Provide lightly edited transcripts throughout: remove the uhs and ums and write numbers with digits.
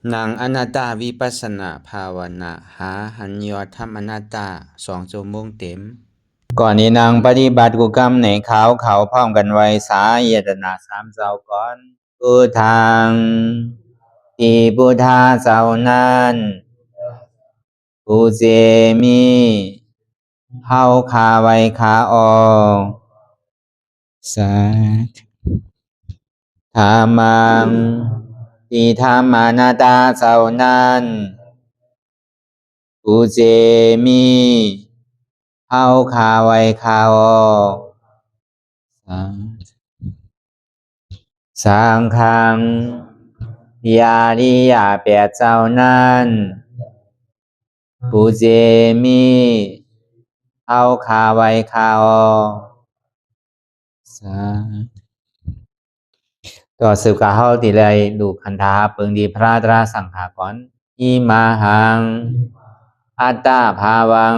นางอนัตตาวิปัสสนาภาวนาหาหันยอดธรรมอนัตตา2 ชั่วโมงเต็มก่อนนี้นางปฏิบัติกุกรรมในเขาพร้อมกันไว้สาเยตนา3 เจ้าก่อนพุทธังที่พุทธาเจ้านั้นผู้เจมีเฮาคาไว้คาออกสาธุธรรมังที่ธรรมานาตาเจ้านั้นผู้เจมีเฮาคาไว้คาออกสังฆังยาริยาแปดเจ้านั้นผู้เจมีเฮาคาไว้คาออกต่อสืบกาเฮาติเลยดูคันธาเปิงดีพระตราสังขากรอิมาหังอัตตาภาวัง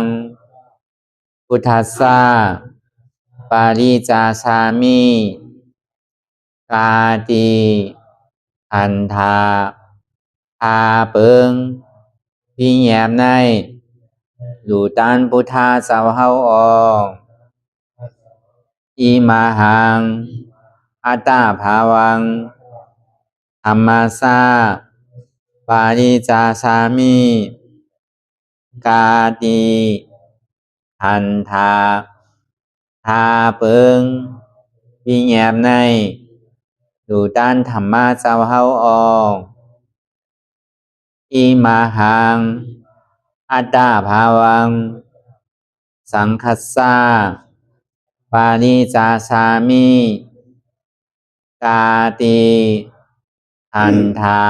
พุทธัสสะปาริจาชามิกาติอันธาพาเปิงพี่แยมในดูตันพุทธาเจ้าเฮาออกอิมาหังอัตตาภาวังธรรมัสสะปาริจาชามิกาติอันธาพาเปิงพี่แยมในดูตันธรรมะเจ้าเฮาออกอิมาหังอัตตาภาวังสังคัสสะปาริจาชามิกาติอันธา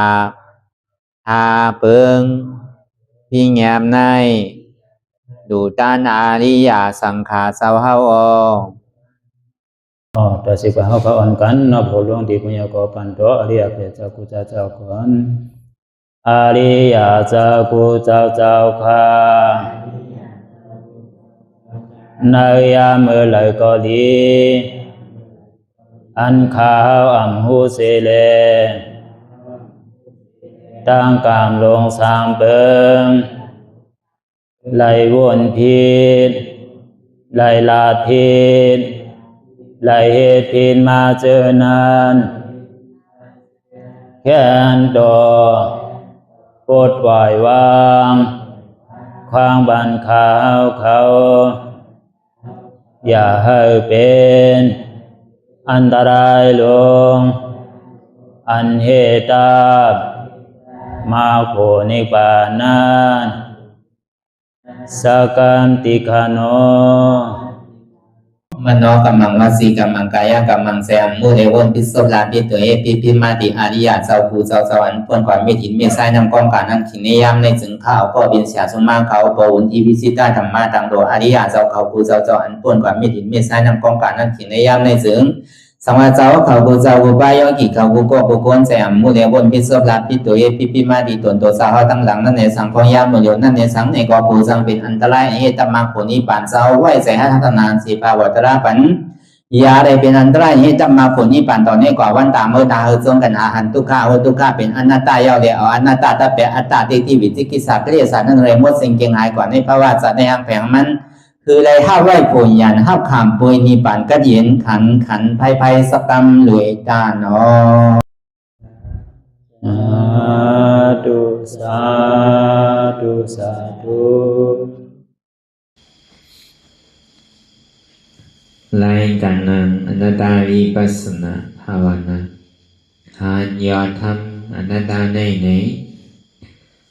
พาเปิงพี่แยมในดูตันอาริยสังขารเจ้าเฮาออกต่อสิกว่าเฮาก็อ่อนกันเนาะผู้หลวงที่ปุญญาก็ปันโตอริยเจ้ากุเจ้าก่อนอริยเจ้ากุเจ้าค่ะในยามเมื่อไหร่ก็ดีอันข้าวอ่ำหูเสเลตั้งกามลงสามเปิงไหลวนพิษไหลลาดพิษไหลเหตุพิษมาเจอนานแค่นดอปดปล่อยวางความบันขาวเขาอย่าให้เป็นอันตรายลงอันเหตุมาโผนิปานันสกันติคโนมโนกัมมังวสีกัมมังกายกัมมังแสมมุเรวนพิศลาปิตัวเอปิพิมาติอาริยะเจ้าภูเจ้าสวรรค์พ้นความไม่ถินไม่ใช่นำกองการนั้นขินนิยามในจึงข้าวก็บินเสียสมมาเขาปวุนทีวิสิตาธรรมะตังโดอาริยะเจ้าเขาภูเจ้าสวรรค์พ้นความไม่ถินไม่ใช่นำกองการนั้นขินนิยามในจึงสังวาเจ้าเขาภูเจ้าภูบายอกิเขาภูก็ภูโกนแสมมุเรวนพิศลาปิตัวเอปิพิมาติตนตัวสาวตั้งหลังนั่นในสังพยามโยนั่นในสังในก็ภูสังเป็นอันตรายเหตุมาผลนิปานเจ้าไหวใส่ให้ทัศนานสีภาวตระปันยาได้เป็นอันตรายให้จำมาผลนิพพานตอนนี้กว่าวันตามเมื่อตาเฮจงกันอาหันทุกข้าทุกข้าเป็นอนัตตาเยาเดียวอนัตตาตาเปอัตตาที่วิจิกิสาเกลียสานั่นเลยมดสิ่งเก่งหายกว่าในภาวะสัตว์ในอังแผงมันคือเลยห้าไหวผลยันห้าขามปุยนิพพานก็เย็นขันภัยสกรรมหลวยตาเนาะสาธุไล่กันนางอนัตตาวิปัสสนาภาวนาทานยอดทำอนัตตาใน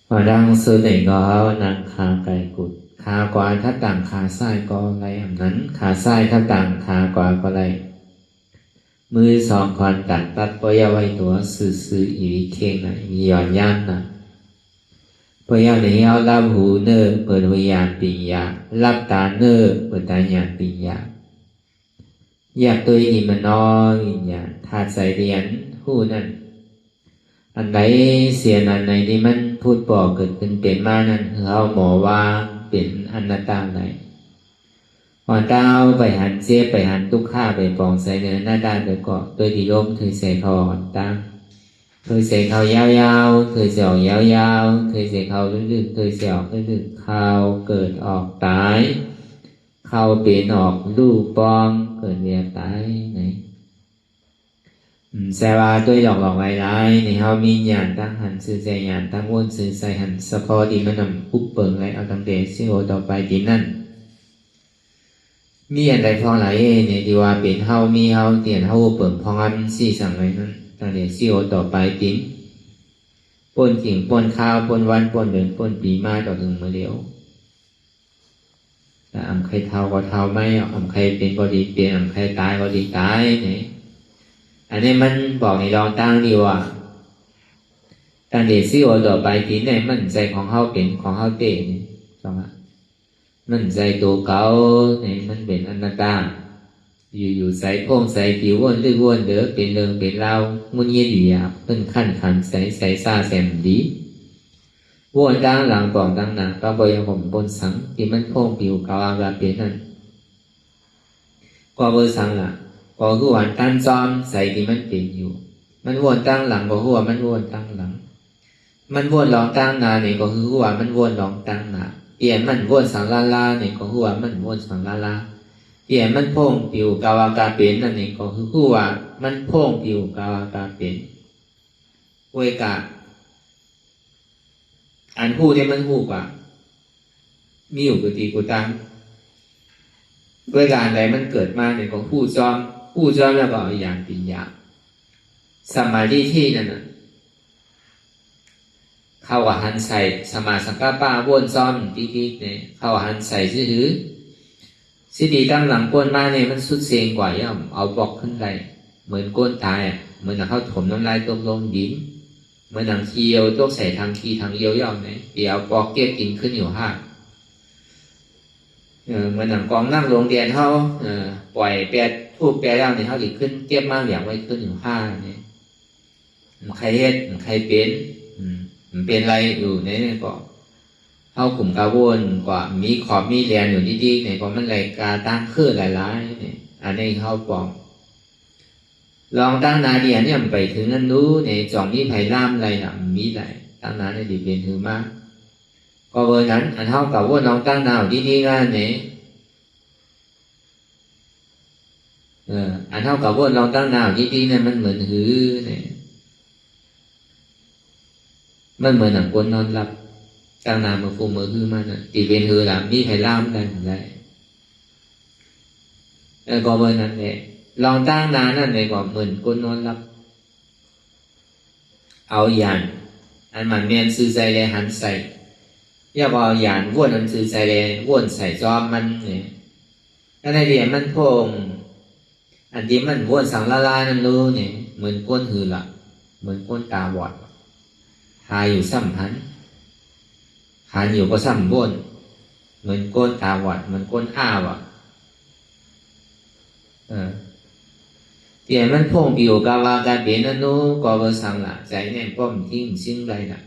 พอดังซื้อไหนก็เอานางขาไก่กุดขากว่าถ้าต่างขาซ้ายก็ไรอันนั้นขาซ้ายถ้าต่างขากว่าก็ไรมือสองคอนตัดปอยาไว้ตัวซื้ออีวิเคงนะมีหย่อนย่านนะปอยาไหนเอารับหูเนอเปิดวิญญาณปิญญารับตาเนอเปิดตาญาณปิญญาอยากตัวนี้มันน้อยอย่างธาตุใส่เรียนหู้นั่นอันไหนเสียอันไหนที่มันพูดบอกเกิดขึ้นเป็นมานั่นเขาหมอว่าเป็นอนัตตาไหนพอเต้าไปหันเสียไปหันทุกข้าไปปองใส่เนื้อหน้าด้านไปเกาะตัวที่ล้มถือใส่คอตั้ง Thời sẽ khao yao yao, thời dẻo yao yao, thời sẽ khaoลึกๆ thời dẻoลึกๆ khao เกิดออกตาย เข้าเป็นออกรูปปองเกิดเรียกตายไหนแว่าด้วยหลอกหลายในเฮามีญาณตั้งหันสื่อใจญาณตั้งวนสื่อใจหันสะพอดีมันนำอุปเปิงไรเอาตั้งแต่สิ่งโอต่อไปดีนั่นมีอะไรพอไหลเนี่ยดีว่าเป็นเฮามีเฮาเตียนเฮาเปิงพองอันสี่สั่งไรนั่นตั้งแต่สิ่งโอต่อไปดีปนกิ่งปนข้าวปนวันปนเดือนปนปีมาต่อถึงมาเลี้ยวแต่อำใครเท่าก็เท่าไม่อำใครเป็นก็ดีเป็นอำใครตายก็ดีตายเนี่ยอันนี้มันบอกในลองตั้งดีว่าตั้งเดี๋ยวซี่โอต่อไปทีไหนมันใจของเฮาเป็นของเฮาเตะนี่ใช่ไหมมันใจตัวเก่าเนี่ยมันเป็นอนัตตาอยู่ใส่พงใส่ผิววนหรือวนเด้อเป็นเรื่องเป็นเล่ามุนเย็นอยู่อยากเพิ่นขั้นขันใส่ซาแสมดีวนตั้งหลังปองตั้งหนังก็บริผมบนสังที่มันพงผิวเก่าอากาศเป็นนั่นก็เบอร์สังล่ะก็คือวันตั้งจอมใส่ที่มันเป็นอยู่มันวนตั้งหลังก็คือว่ามันวนตั้งหลังมันวนลองตั้งนาเนี่ยก็คือว่ามันวนลองตั้งนาเปลี่ยนมันวนสังลาลาเนี่ยก็คือว่ามันวนสังลาลาเปลี่ยนมันพงผิวกาวากาเป็นนั่นเองก็คือว่ามันพงผิวกาวากาเป็นเวกาอันพูดที่มันพูดว่ามีอยู่กุฏิกุตังด้วยการใดมันเกิดมาเนี่ยก็ผู้จอมแล้วก็อย่างปิญญาสมาธิที่นั่นน่ะเข้าหันใส่สมาสังกปะวนซ้อมที่เนี่ยเข้าหันใส่ซื่อสิดีตั้งหลังก้นมาเนี่ยมันสุดเสียงกว่าย่อมเอาบอกขึ้นไปเหมือนก้นตายอ่ะเหมือนเขาถมน้ำลายต้มลงดินเหมือนหนังเคียวต้องใส่ทางขี้ทางเยี่ยวย่อมเนี่ยเดี๋ยวปอกเก็บกินขึ้นอยู่ห้าเหมือนหนังกองนั่งโรงเรียนเขาปล่อยแปดทูบแปดแล้วเนี่ยเขาอีกขึ้นเก็บมากอย่างไว้ขึ้นอยู่ห้าเนี่ยใครเฮ็ดใครเป็นมันเป็นอะไรอยู่เนี่ยก็เขากลุ่มกระวนกว่ามีขอบมีเรียนอยู่ดีๆเนี่ยก็มันรายการตั้งขึ้นหลายๆเนี่ยอันนี้เขาบอกลองตั้งนาเดียเนี่ยไปถึงนั้นรู้ในจ่องนี้ไผ่ล่ามอะไรน่ะมีอะไรตั้งนาในดีเป็นถือมากก็เบอร์นั้นอันเท่ากับว่าลองตั้งนาดีๆกันเนี่ยอันเท่ากับว่าลองตั้งนาดีๆเนี่ยมันเหมือนหือเนี่ยมันเหมือนหนังคนนอนหลับตั้งนาเมื่อฟูมือคือมันตีเป็นหือหลับมีไผ่ล่ามได้หมดเลยก็เบอร์นั้นเนี่ยลองตั้งนานนั่นเลยก็เหมือนคนนอนหลับเอาอย่างอันมันเมียนซื้อใจเลยหันใส่อย่าเอาอย่างวนอันซื้อใจเลยวนใส่จอมมันเนี่ยอันในเดียมันพงอันที่มันวนสังละลายนั่นรู้เนี่ยเหมือนก้นหือหลับเหมือนก้นตาบอดหาอยู่ซ้ำหันหาอยู่ก็ซ้ำวนเหมือนก้นตาบอดเหมือนก้นอ้าวเดี๋ยวมันพงผิวกาวาการเปลี่ยนนั่นนู้ก็เบอร์สั่งละใจเนี่ยป้อมทิ้งซิ่งไรน่ะ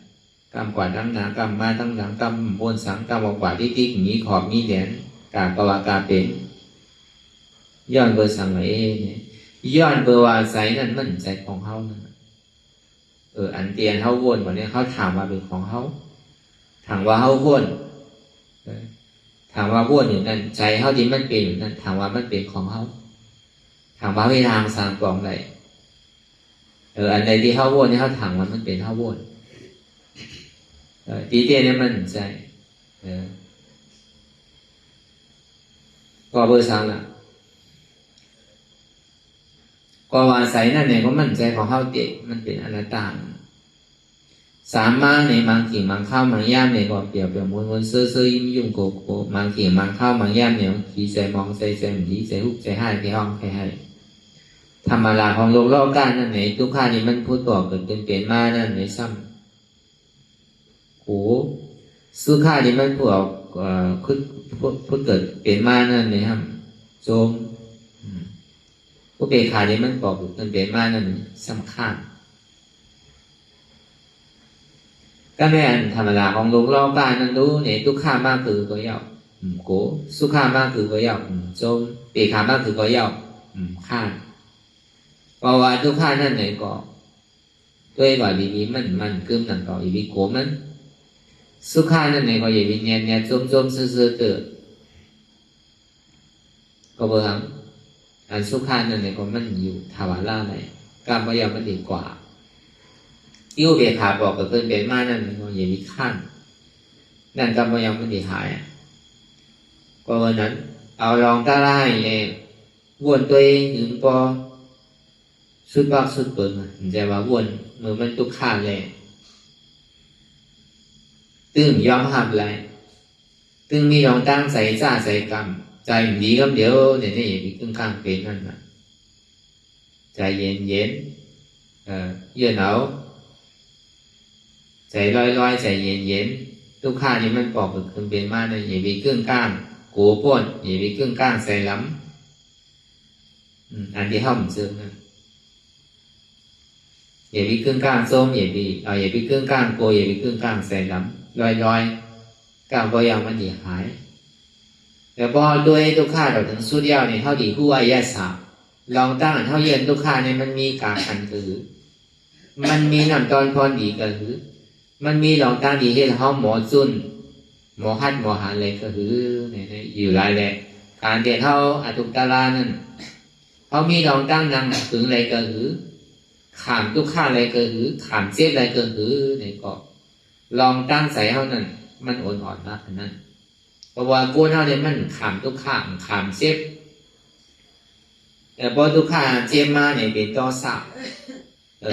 กำกวาดทั้งหนากำมาทั้งหลังกำบนสังกำกวาดที่ติ๊กมีขอบมีแหลนกากาวาการเป็นย้อนเบอร์สั่งละเนี่ยย้อนเบอร์ว่าใจนั่นมันใจของเขานั่นอันเตียนเขาวนกว่านี้เขาถามว่าเป็นของเขาถามว่าเขาวนถามว่าวนอยู่นั่นใจเขาที่มันเป็นอยู่นั่นถามว่ามันเป็นของเขาถามว่าเวลาสามกล่องไหนอันใดที่เขาวนนี่เขาถามว่ามันเป็นเขาวนตีเตี้ยเนี่ยมันใจก็เบอร์สามล่ะก็ว่าใส่นั่นเนี่ยก็มันใจของเขาเด็กมันเป็นอนัตตาสามมาในบางทีบางข้าวบางย่ามเนี่ยก็เปรียบม้วนเสื้อยิ้มยุ่งโกโก้บางทีบางข้าวบางย่ามเนี่ยขี่ใจมองใจเหมือนที่ใจหุบใจให้ที่ห้องให้ธรรมดาของโลกรอบด้านนั่นไหนทุกข้านี่มันพูดต่อเกิดเป็นเปลี่ยนมานั่นไหนซ้ำโอ้สุข้านี่มันพูดพูดเกิดเปลี่ยนมานั่นไหนครับโจมผู้เป็นขานี่มันบอกเกิดเปลี่ยนมานั่นสำคัญก็แม่นธรรมดาของโลกรอบด้านนั่นรู้เนี่ยทุกข้ามากคือก็ยาวโก้สุข้ามากคือก็ยาวโจมเปลี่ยนขามากคือก็ยาวข้าเพราะว่าทุกข้านั่นไหนก็对吧？你慢根能搞，你国门，苏看的那个也年中的，ก็เบิ่งอันสุขานั่นเนี่ยก็มันอยู่ทวาระไหนกรรมยามันดีกว่ายิ่งเบียขาบอกกับเพิ่นเป็นมานั่นก็อย่ามีขั้นนั่นกรรมยามันดีหายก็วันนั้นเอาลองตาไล่เลยวนตัวเองถึงพอสุดบ้าสุดเปิดมันจะว่าวนเมื่อมันทุกข้าเลยตึงยอมหับเลยตึงมีลองตั้งใส่จ้าใส่กรรมใจดีก็เดี๋ยวเนี่ยนี่มีตึงข้างเป็นนั่นนะใจเย็นเย็นเอาใจลอยใจเย็นทุกข้านี่มันปอกขึ้นเป็นมาเนี่ยอย่าไปเครื่องก้างโกป้นอย่าไปเครื่องก้างใส่ล้ำอันที่ห้องเสื่อมนั่นอย่าไปเครื่องก้างส้มอย่าไปเครื่องก้างโกอย่าไปเครื่องก้างใส่ล้ำลอยก้างพยายามมันดีหายแต่พอด้วยทุกข้าเราถึงสุดยอดเนี่ยเท่าดีผู้อายะสาลองตั้งเท่าเย็นทุกข้าเนี่ยมันมีการขันคือมันมีน้ำตอนพรดีก็คือมันมีลองตั้งดีที่เขาหมอจุนหมอฮัดหมอหันเลยก็คือเนี่ยอยู่หลายแหละการเดียเขาอตุตาลานั่นเขามีลองตั้งนางถึงอะไรก็คือขามทุกข้าอะไรก็คือขามเจ็บอะไรก็คือเนี่ยก็ลองตั้งใส่เขานั่นมันอ่อนมากนั้นเพราะว่ากูเท่าเนี่ยมันขามทุกข้ามขามเจ็บแต่พอทุกข้าเจ็บมาเนี่ยเป็นต่อสาว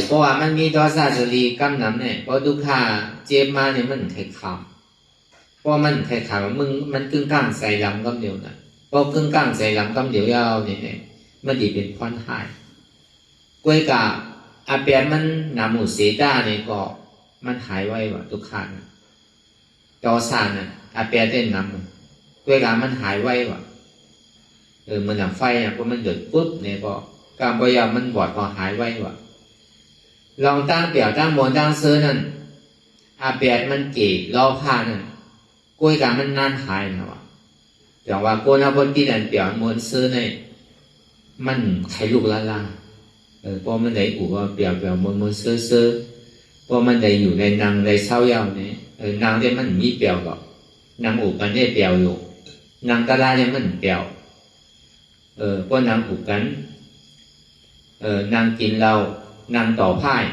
เพราะว่ามันมีต่อสาวจะรีกำน้ำเนี่ยพอทุกข้าเจ็บมาเนี่ยมันไข่ขามเพราะมันไข่ขามมันกึ่งกลางใส่ลำกำเดียวนะพอกึ่งกลางใส่ลำกำเดียวยาวเนี่ยมันดีเป็นพรหายกล้วยกาอาเปียมันหนาหมูเสด้าเนี่ยก็มันหายไวว่ะทุกข้าต่อสาวน่ะอาเปียเต้นน้ำด้วยการมันหายไวว่ะมันดับไฟนะพอมันเดือดปุ๊บเนี่ยก็การพยายามมันบอดพอหายไวว่ะลองตั้งเปี่ยวตั้งบนตั้งเสื้อนั่นอาเปียมันเก๋ล้อผ้านั่นกล้วยการมันนานหายนะว่ะอย่างว่าโกนเอาบนที่นั่นเปี่ยวบนเสื้อเนี่ยมันไข่ลูกละพอมันได้อุว่าเปี่ยวบนเสื้อพอมันได้อยู่ในนางในเช้ายาวเนี่ยนางเนี่ยมันมีเปี่ยวหรอกนางอุกันได้เปลี่ยวอยู่นางตะลาเนี่ยมันเปลี่ยวเพราะนางอุกันนางกินเรานางต่อพ่าย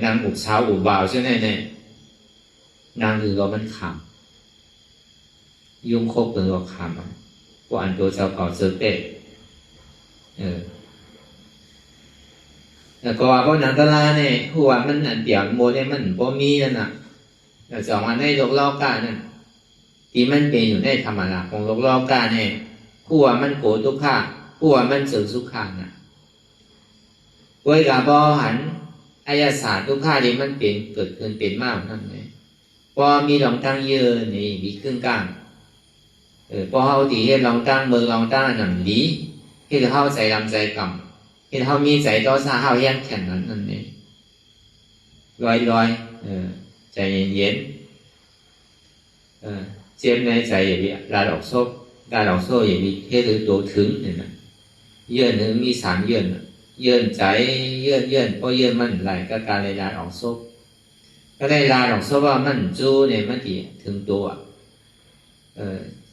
นางอุกเช้าอุกบ่าวใช่ไหมเนี่ยนางคือเรามันขำยุ่งโคกเป็นเราขำพวกอันตัวเจ้าเก่าเสือเตะแล้วก็ว่าเพราะนางตะลาเนี่ยผู้ว่ามันอันเปลี่ยวโมเนี่ยมันพอมีนั่นน่ะแต่สองอันให้โลกเล่าก้านั่นที่มันเป็นอยู่ในธรรมะของโลกเล่าก้าเนี่ยผู้ว่ามันโกรธทุกข้าผู้ว่ามันเสื่อมสุขาน่ะโดยกับบอหันอายาศาสตร์ทุกข้าที่มันเป็นเกิดขึ้นเป็นมากนั่นเลยพอมีลองตั้งเยอะนี่มีครึ่งกลางพอเขาตีให้ลองตั้งมือลองตั้งหนังดีให้เขาใส่ลำใจกำให้เขามีใจต่อซาเขาแย่งแข่งนั้นนั่นเองลอยใจเย็นเจ็บในใจอย่าไปลาดอกโซ่อย่าไปเทหรือตัวถึงเนี่ยนะเยื่อหนึ่งมีสามเยื่อใจเยื่อเพราะเยื่อมันไหลก็การเลยลาดอกโซ่ก็ได้ลาดอกโซ่ว่ามันจูเนี่ยมันดีถึงตัว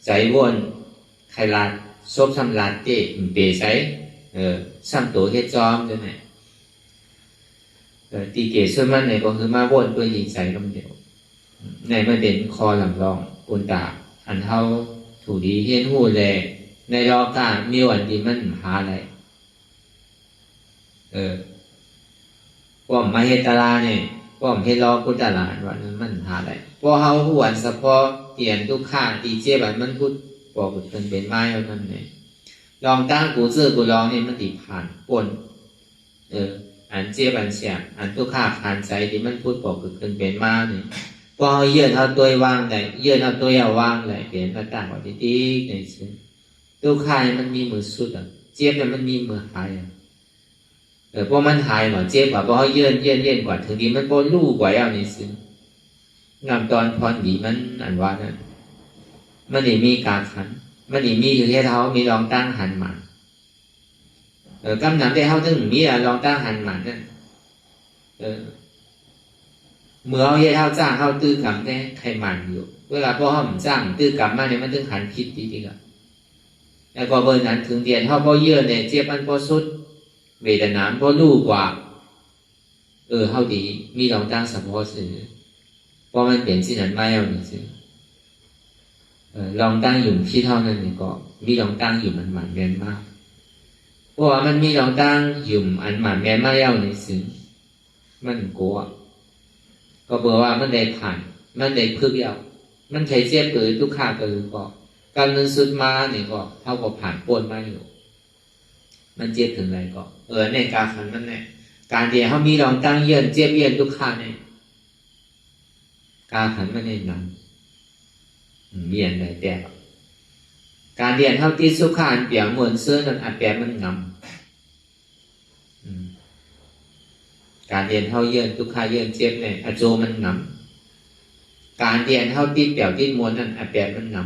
ใจวนใครลาดโซ่ทำลาดเตะเปย์ใช้ซ้ำตัวเฮ็ดจอมด้วยเนี่ยตีเกศส่วนมันเนี่ยก็คือมาวนเพื่อยิงใส่ลำเดียวในมันเป็นคอหลังรองกุนตาอันเท่าถูดีเฮียนหูเลยในรอบการมีวันที่มันหาอะไรป้อมมาเฮตลาเนี่ยป้อมเฮรอกุนตลาวันนั้นมันหาอะไรพอเฮาหวนเฉพาะเตียนทุกข้าตีเจ็บแบบมันพูดบอกเป็นไม้แล้วนั่นเนี่ยลองตั้งกูเจอกูลองเนี่ยมันติผ่านปนอันเจ็บอันเสียอันทุกข้าผ่านใจที่มันพูดบอกเป็นไม้เนี่ยพอเยื่อเท่าตัวว่างเลยเยื่อเท่าตัวว่างเลยเปลี่ยนหน้าต่างออกดีๆในซึ่งตัวคายมันมีมือสุดเจ็บเนี่ยมันมีมือหายพอมันหายหมอเจ็บกว่าพอเยื่อกว่าถึงดีมันพอลู่กว่าเอาในซึ่งงามตอนพรดีมันอันว่านั่นมันนี่มีการขันมันนี่มีคือแค่เท้ามีลองตั้งหันหมันกำหนดได้เท้าถึงมีลองตั้งหันหมันนั่น เมื่อเฮ็ดเฮาจ้างเฮาตื้อกรรมได้ใครมันอยู่เวลาพ่อเฮาจ้างตื้อกรรมมาเนี่ยมันถึงขันผิดจริงๆอ่ะแล้วก็เบิ่งนั้นถึงเดียนเฮาบ่เยื่อเนี่ยเจ็บมันบ่สุดเวทนาบ่รู้กว่าเฮาดีมีลองตั้งสัมโพธิเพราะมันเปลี่ยนสิ่งนั้นมาแล้วนี่สิลองตั้งอยู่ที่เท่านั้นนี่ก็มีลองตั้งอยู่มันหมันแม่นมากเพราะว่ามันมีลองตั้งอยู่อันหมันแม่นมาแล้วนี่สิมันกลัวก็เบื่อว่ามันได้ผ่านมันได้พึกแล้วมันใช้เจ็บหรือทุกขาก็หรือก็การนึกสุดมาเนี่ยก็เท่ากับผ่านป้นมาอยู่มันเจ็บถึงไรก็ในการขันมันเนี่ยการเดียวเขามีลองตั้งเย็นเจ็บเย็นทุกขาเนี่ยการขันมันเนี่ยนำเย็นเลยแต่การเดียนเท่าที่สุขานเปียกเหมือนเสื้อนั่นอัดแปะมันนำการเรียนเท่าเยินทุกขาเยินเจ็บเนี่ยอโจมันนำการเรียนเท่าที่เปี่ยวที่มวลนั่นอัดแปะมันน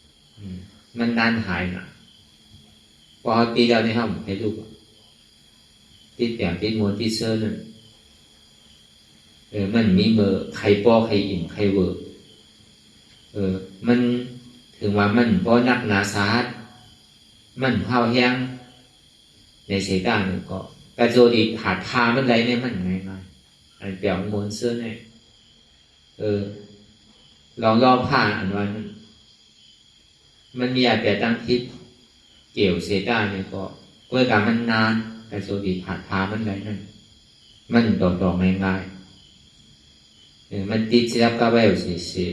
ำมันนานหายนะพอตีเราในห้องให้ลูกที่เปี่ยวที่มวลที่เสื้อนั่นมันมีเบอร์ใครป้อใครอิ่มใครเวอร์มันถึงว่ามันป้อนักหนาสาหัสมันเผาแห้งในเสกางนี่ก็กระโจดีผาดพามันไรเนี่ยมันไงมาอันเปี่ยวมวลเสื้อเนี่ยลองรอผ่านอันวันมันมีอาจจะตั้งทิศเกี่ยวเสกางเนี่ยก็เพื่อการมันนานกระโจดีผาดพามันไรนั่นมันต่อง่ายๆมันติดเสียบกับแววเสีย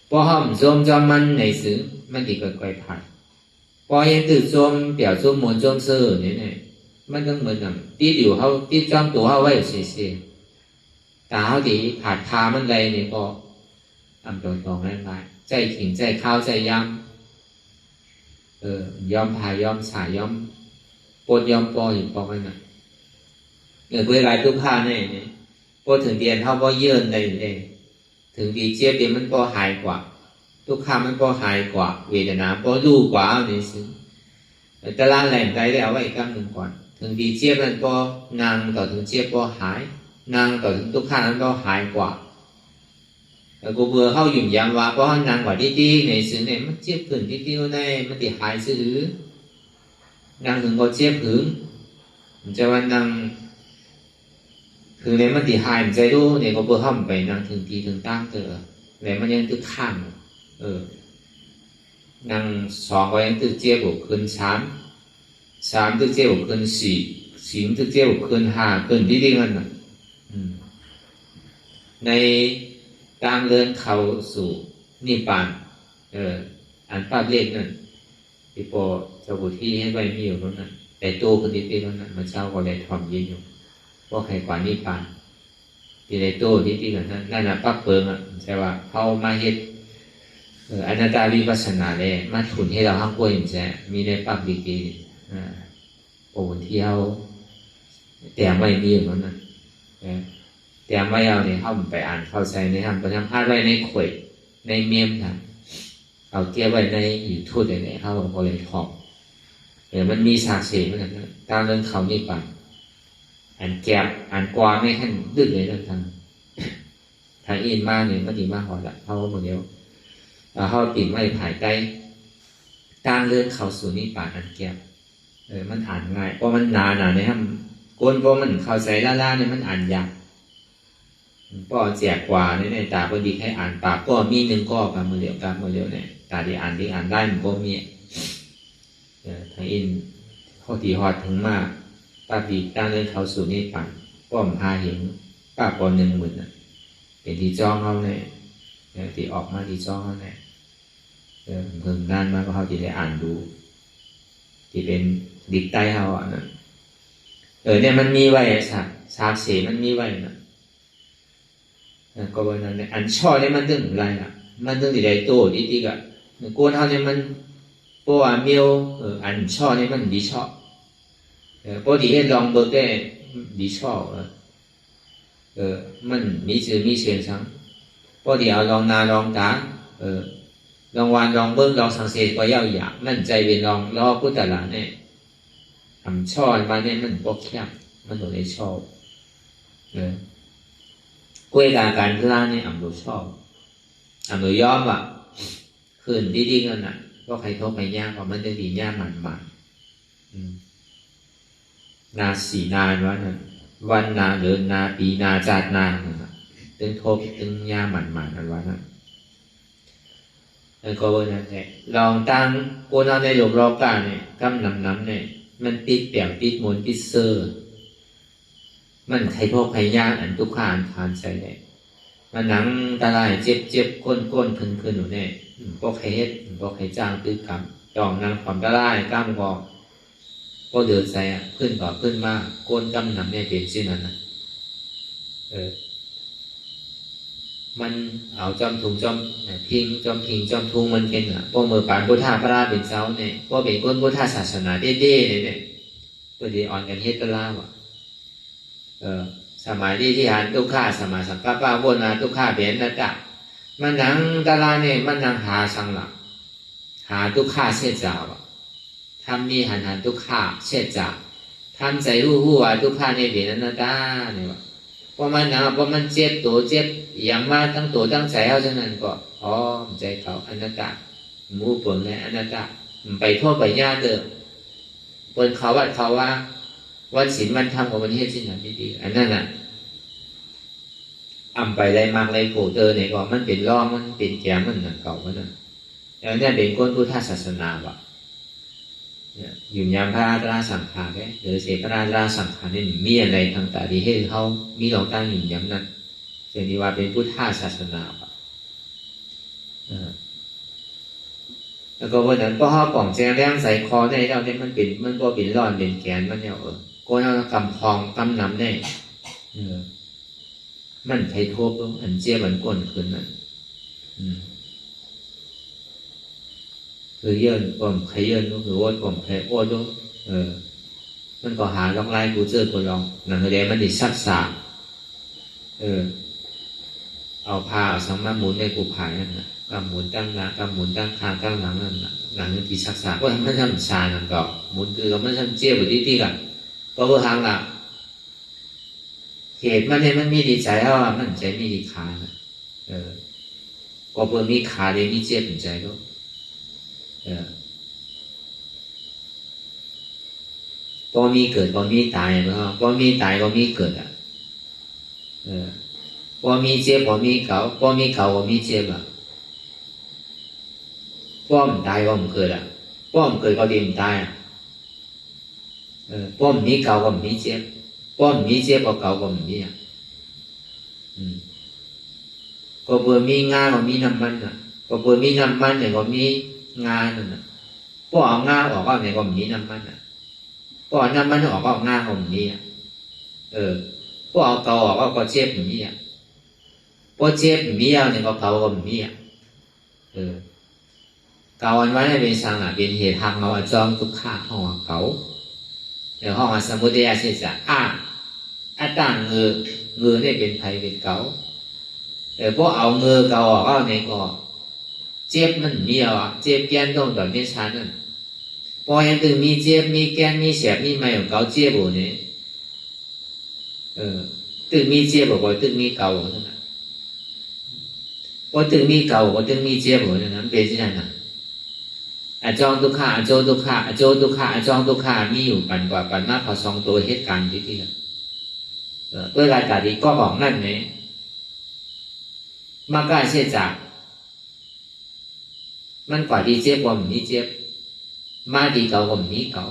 พอห้อมโจมจอมมันในซื้อมันดีกว่าไกลผ่านพอยังตื่นโจมเปี่ยวโจมมวลโจมเสื้อเนี่ยมันก็เหมือนกับตีอยู่เขาตีจอมตัวเขาไว้เสียแต่เขาดีผ่านพามันไรเนี่ยก็ทำต่อง่ายๆใจขิงใจข้าวใจย้ำยอมพายอมสายยอมปนยอมปออยู่ปอมันน่ะเวลาทุกข้าเนี่ยพอถึงเดียนเขาก็เยื่อในเลยถึงดีเจี๊ยบเดียมันก็หายกว่าทุกข้ามันก็หายกว่าเวทนาก็รู้กว่าเนี่ยสิแต่ละแหล่งใจได้เอาไว้อีกครั้งหนึ่งก่อนถึงดีเจี๊ยบมันก็นางต่อถึงเจี๊ยบก็หายนางต่อถึงทุกข้ามันก็หายกว่าแต่กูเบื่อเข้าหยุ่มยามว่าเพราะนางกว่าที่ในสิ่งเนี่ยมันเจี๊ยบขึ้นที่โน่นได้มันติหายซื้อนางถึงก็เจี๊ยบถึงมันจะว่านางคือในมันติหายมันใจรู้เนี่ยก็เบื่อเข้าไปนางถึงทีถึงตั้งเจอแต่มันยังตึกข้างนางสองก็ยังตึกเจี๊ยบขึ้น3ตึกเจี๊ยบขึ้น4ตึกเจี๊ยบขึ้น5ขึ้นที่นั่นน่ะในการเดินเข้าสู่นิพพานอันภาพเลขนั่นที่พอเจ้าบุตรที่ให้ไว้มีอยู่นั่นแต่โตคนที่นั่นมันเช้าก็เลยทำยินอยู่เพราะใครกว่านิพพานที่ในโตที่นั่นนั่นน่ะปักเปิงอ่ะใช่ว่าเขามาเฮ็ดอนัตตาวิปัสสนาเลยมาถุนให้เราห้างกล้วยใช่มีในปักดีๆโอ้ที่เขาแต่ไม่มีอยู่นั่นแต่ไม่เอาเนี่ยเข้าไปอ่านเข้าใจในทำประจำพาดไว้ในข่อยในเมียมทำเอาเก็บไว้ในอยู่ทูดในเข้าบริเวณของมันมีสากเสียเหมือนกันตามเรื่องเขานี่ปั่นอ่านแก็บอ่านกวาไม่ขั้นดึกเลยเรื่องทางอินมากเนี่ยมันดีมากพอละเขาหมดเดียวเขาปิดไว้ถ่ายใต้ตามเรื่องเขาสู่นี่ปั่นอ่านแก็บมันอ่านง่ายเพราะมันหนาเนี่ยครับก้นเพราะมันเข้าใจล่าๆเนี่ยมันอ่านยากก็แจกกว่าในตาพอดีให้อ่านปากก็มีหนึ่งก็กับมือเดียวเนี่ยตาที่อ่านได้มันก็มีทางอินข้อที่หอดถึงมากป้าปีตั้งเรื่องเขาสู่นี่ปั่นป้อมพาเห็นป้าปอน10,000เป็นที่จ้องเขาเนี่ยที่ออกมาที่จ้องเขาเนี่ยเพิ่งนานมากก็เขาที่ได้อ่านดูที่เป็นดิกใต้เขาอ่ะนะเนี่ยมันมีไว้สากเสมันมีไว้นะก็วันนั้นเนี่ยอันช่อเนี่ยมันตึงอะไรอ่ะมันตึงที่ใดโตที่ก็กวนเขาเนี่ยมันเพราะว่าเมียวอันช่อเนี่ยมันดีช่อพอดีให้ลองเบิกได้ดีช่อมันมีชื่อมีเสียงสังพอดีเอาลองนาลองตาลองวานลองเบิ้งลองสังเกตก็ยาวอยากมั่นใจเป็นลองล้อพุทธะเนี่ยอันช่อมาเนี่ยมันปกแคบ มันถึงได้ชอบกล้วยการพลาดเนี่ยอ่ำดูชอบอ่ำดูยอมอ่ะคืนดีๆกันน่ะก็ใครโทษใครยากกว่ามันจะดียากมันนาสีนานวันนาเดินนาปีนาจาดนาตึงโทษตึงยากมันอันวันนั้นแล้วก็วันนั้นเนี่ยลองตั้งคนเราในหลบรอบการเนี่ยกำน้ำเนี่ยมันปิดเปียกปิดมนปิดเซอร์มันใครโทษใครยากอันทุกข์ทานใจเนี่ยมันหนังตาลายเจ็บก้นคืนหนูเนี่ยก็ใครเฮ็ดก็ใครจ้างตื้อกรรมจองนางความตาลายกล้ามก็เดือดใจขึ้นต่อขึ้นมากก้นกำน้ำเนี่ยเป็นชื่อนั้นนะมันเอาจอมทุงจอมพิงจอมทุงมันเป็นพวกมือปานพุทธาพระราเป็นเจ้าเนี่ยพวกเป็นคนพุทธศาสนาเด้เนี่ยตัวดีอ่อนกันเฮ็ดตะล่าวสมัยที่หันทุกข้าสมัยสังกัปปะวนมาทุกข้าเปลี่ยนนะจ๊ะมันนังตะลาเนี่ยมันนังหาสังหลักหาทุกข้าเช่เจ้าทำมีหันทุกข้าเช่เจ้าทำใจรู้ว่าทุกข้าเนี่ยเปลี่ยนนะจ๊ะเนี่ยว่าเพราะมันเจ็บตัวเจ็บอย่างมาตั้งตัวตั้งใจเอาฉะนั้นก็ใจเขาอนัตตามูปนเลยอนัตตาไปโทษไปญาติเด้อปนเขาว่าวันศีลวันธรรมของวันเฮ็ดสิ่งนั้นดีๆอันนั้นน่ะไปได้มากเลยโผเตอร์เนี่ยก็มันเป็นร่องมันเป็นแก้มมันเก่ามันน่ะแล้วเนี่ยเป็นก้นพุทธศาสนาว่ะเนี่ยอยู่ยามพระราชาสังขารหรือเสพพระราชาสังขารนี่มีอะไรทางตาดีให้เขามีหลงตั้งอยู่ย้ำนั้นเรียกว่าเป็นพุทธศาสนาว่ะแล้วก็วันนั้นก็ห่อป่องแจงแรงใส่คอในเราเนี่ยมันก็เป็นร่อนเป็นแกนมันเนี่ยก็เอากำพองกำน้ำได้มันไทโทบอันเจี๊ยบมันก้นขึ้นนั่นคือเยื่นผมใครเยื่นก็คือว่าผมใครโอ้ด้วยมันก็หาล็อกไล่กูเจอคนลองหนังเดียมันดิซักสาเอาผ้าสังมาหมุนในกูผายนั่นนะกำหมุนตั้งหน้ากำหมุนตั้งคางตั้งหลังนั่นนะหลังที่ซักสาก็มันทำชานั่นก็หมุนคือมันทำเจี๊ยบแบบที่กันก็เพื่อทางละเหตุมันเนี่ยมันมีดีใจว่ามันใจมีดีขานะก็เพื่อมีขาเลยมีเจี๊ยบใจก็ก็มีเกิดก็มีตายก็มีตายก็มีเกิดก็มีเจี๊ยบก็มีก็มีก็มีเจี๊ยบก็มันตายก็มันเกิดก็มันเกิดก็ดีมันตายก็มันมีก็มีเจี๊ยบก็มันมีเจี๊ยบก็มันมีก็เพื่อมีงาก็มีน้ำมันก็เพื่อมีน้ำมันเนี่ยก็มีงานั่นก็เอางาออกก็เนี่ยก็มีน้ำมันก็เอาน้ำมันออกก็เอางาก็มีก็เอาเกาออกก็เจี๊ยบมีก็เจี๊ยบมีเนี่ยก็เกาก็มีเกาอันไว้ในเป็นสังเป็นเหตุทางเราจอมทุกข้าห้องเกาเดี๋ยวห้องสมุทัยเสียจะอัตตังเงือเนี่ยเป็นไผเป็นเกาพวกเอาเงือเกาออกก็ในก็เจ็บมันมีเจ็บแกนตรงต่อเนื้อชั้นนั่นพอยังถึงมีเจ็บมีแกนมีแสบมีไม่ของเกาเจ็บบ่เนี่ยถึงมีเจ็บบ่ถึงมีเกาบ่นั่นพอถึงมีเกาก็ถึงมีเจ็บบ่นั่นเป็นที่นั่นจองทุกขาโจทุกขาโจทุกขาจองทุกขามีอยู่ปันกว่าปันมากเขาสองตัวเหตุการณ์ที่กันด้วยรายการที่ก็บอกนั่นเนี่ยมากล้าเชื่อจักมันกว่าที่เจ็บกว่ามีเจ็บมาที่เก่ากว่ามีเก่า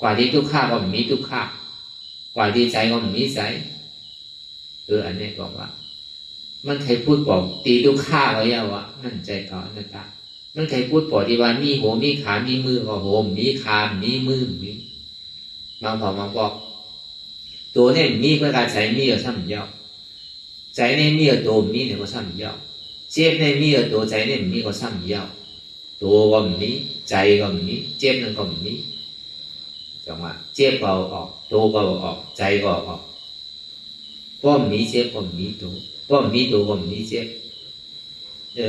กว่าที่ทุกข้ากว่ามีทุกข้ากว่าที่ใจกว่ามีใจอันนี้บอกว่ามันใครพูดบอกตีทุกข้าไว้ว่ามันใจเก่านั่นตามันใครพูดบอกที่ว่ามีหัวมีขามีมือก็หัวมีขามีมือมีบางพอมาบอกตัวเนี่ยมีเพื่อการใจมีởซ้ำยาวใจเนี่ยมีởตัวมีเนี่ยก็ซ้ำยาวเจ็บเนี่ยมีởตัวใจเนี่ยมีก็ซ้ำยาวตัวก็มีใจก็มีเจ็บนั่นก็มีจังหวะเจ็บก็ออกตัวก็ออกใจก็ออกก็มีเจ็บก็มีตัวก็มีตัวก็มีเจ็บ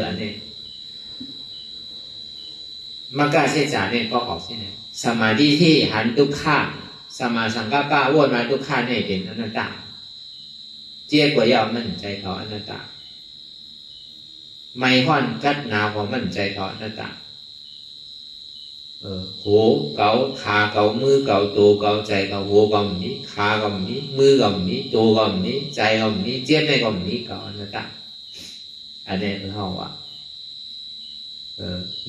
อันนี้มากล้าเชื่อจ่าเนี่ยก็ออกใช่ไหมสมาธิที่หันทุกข้า สัมมาสังกัปปะวนมาทุกขันให้เป็นอนัตตาเจี๊ยกว่าย่อมั่นใจเขาอนัตตาไม่ห้อนกัดหนาวว่ามั่นใจเขาอนัตตาหูเกาขาเกามือเกาตัวเกาใจเกาหูเกาหมีขาเกาหมีมือเกาหมีตัวเกาหมีใจเกาหมีเจี๊ยบในเกาหมีเกาอนัตตาอันนี้คือเขาว่า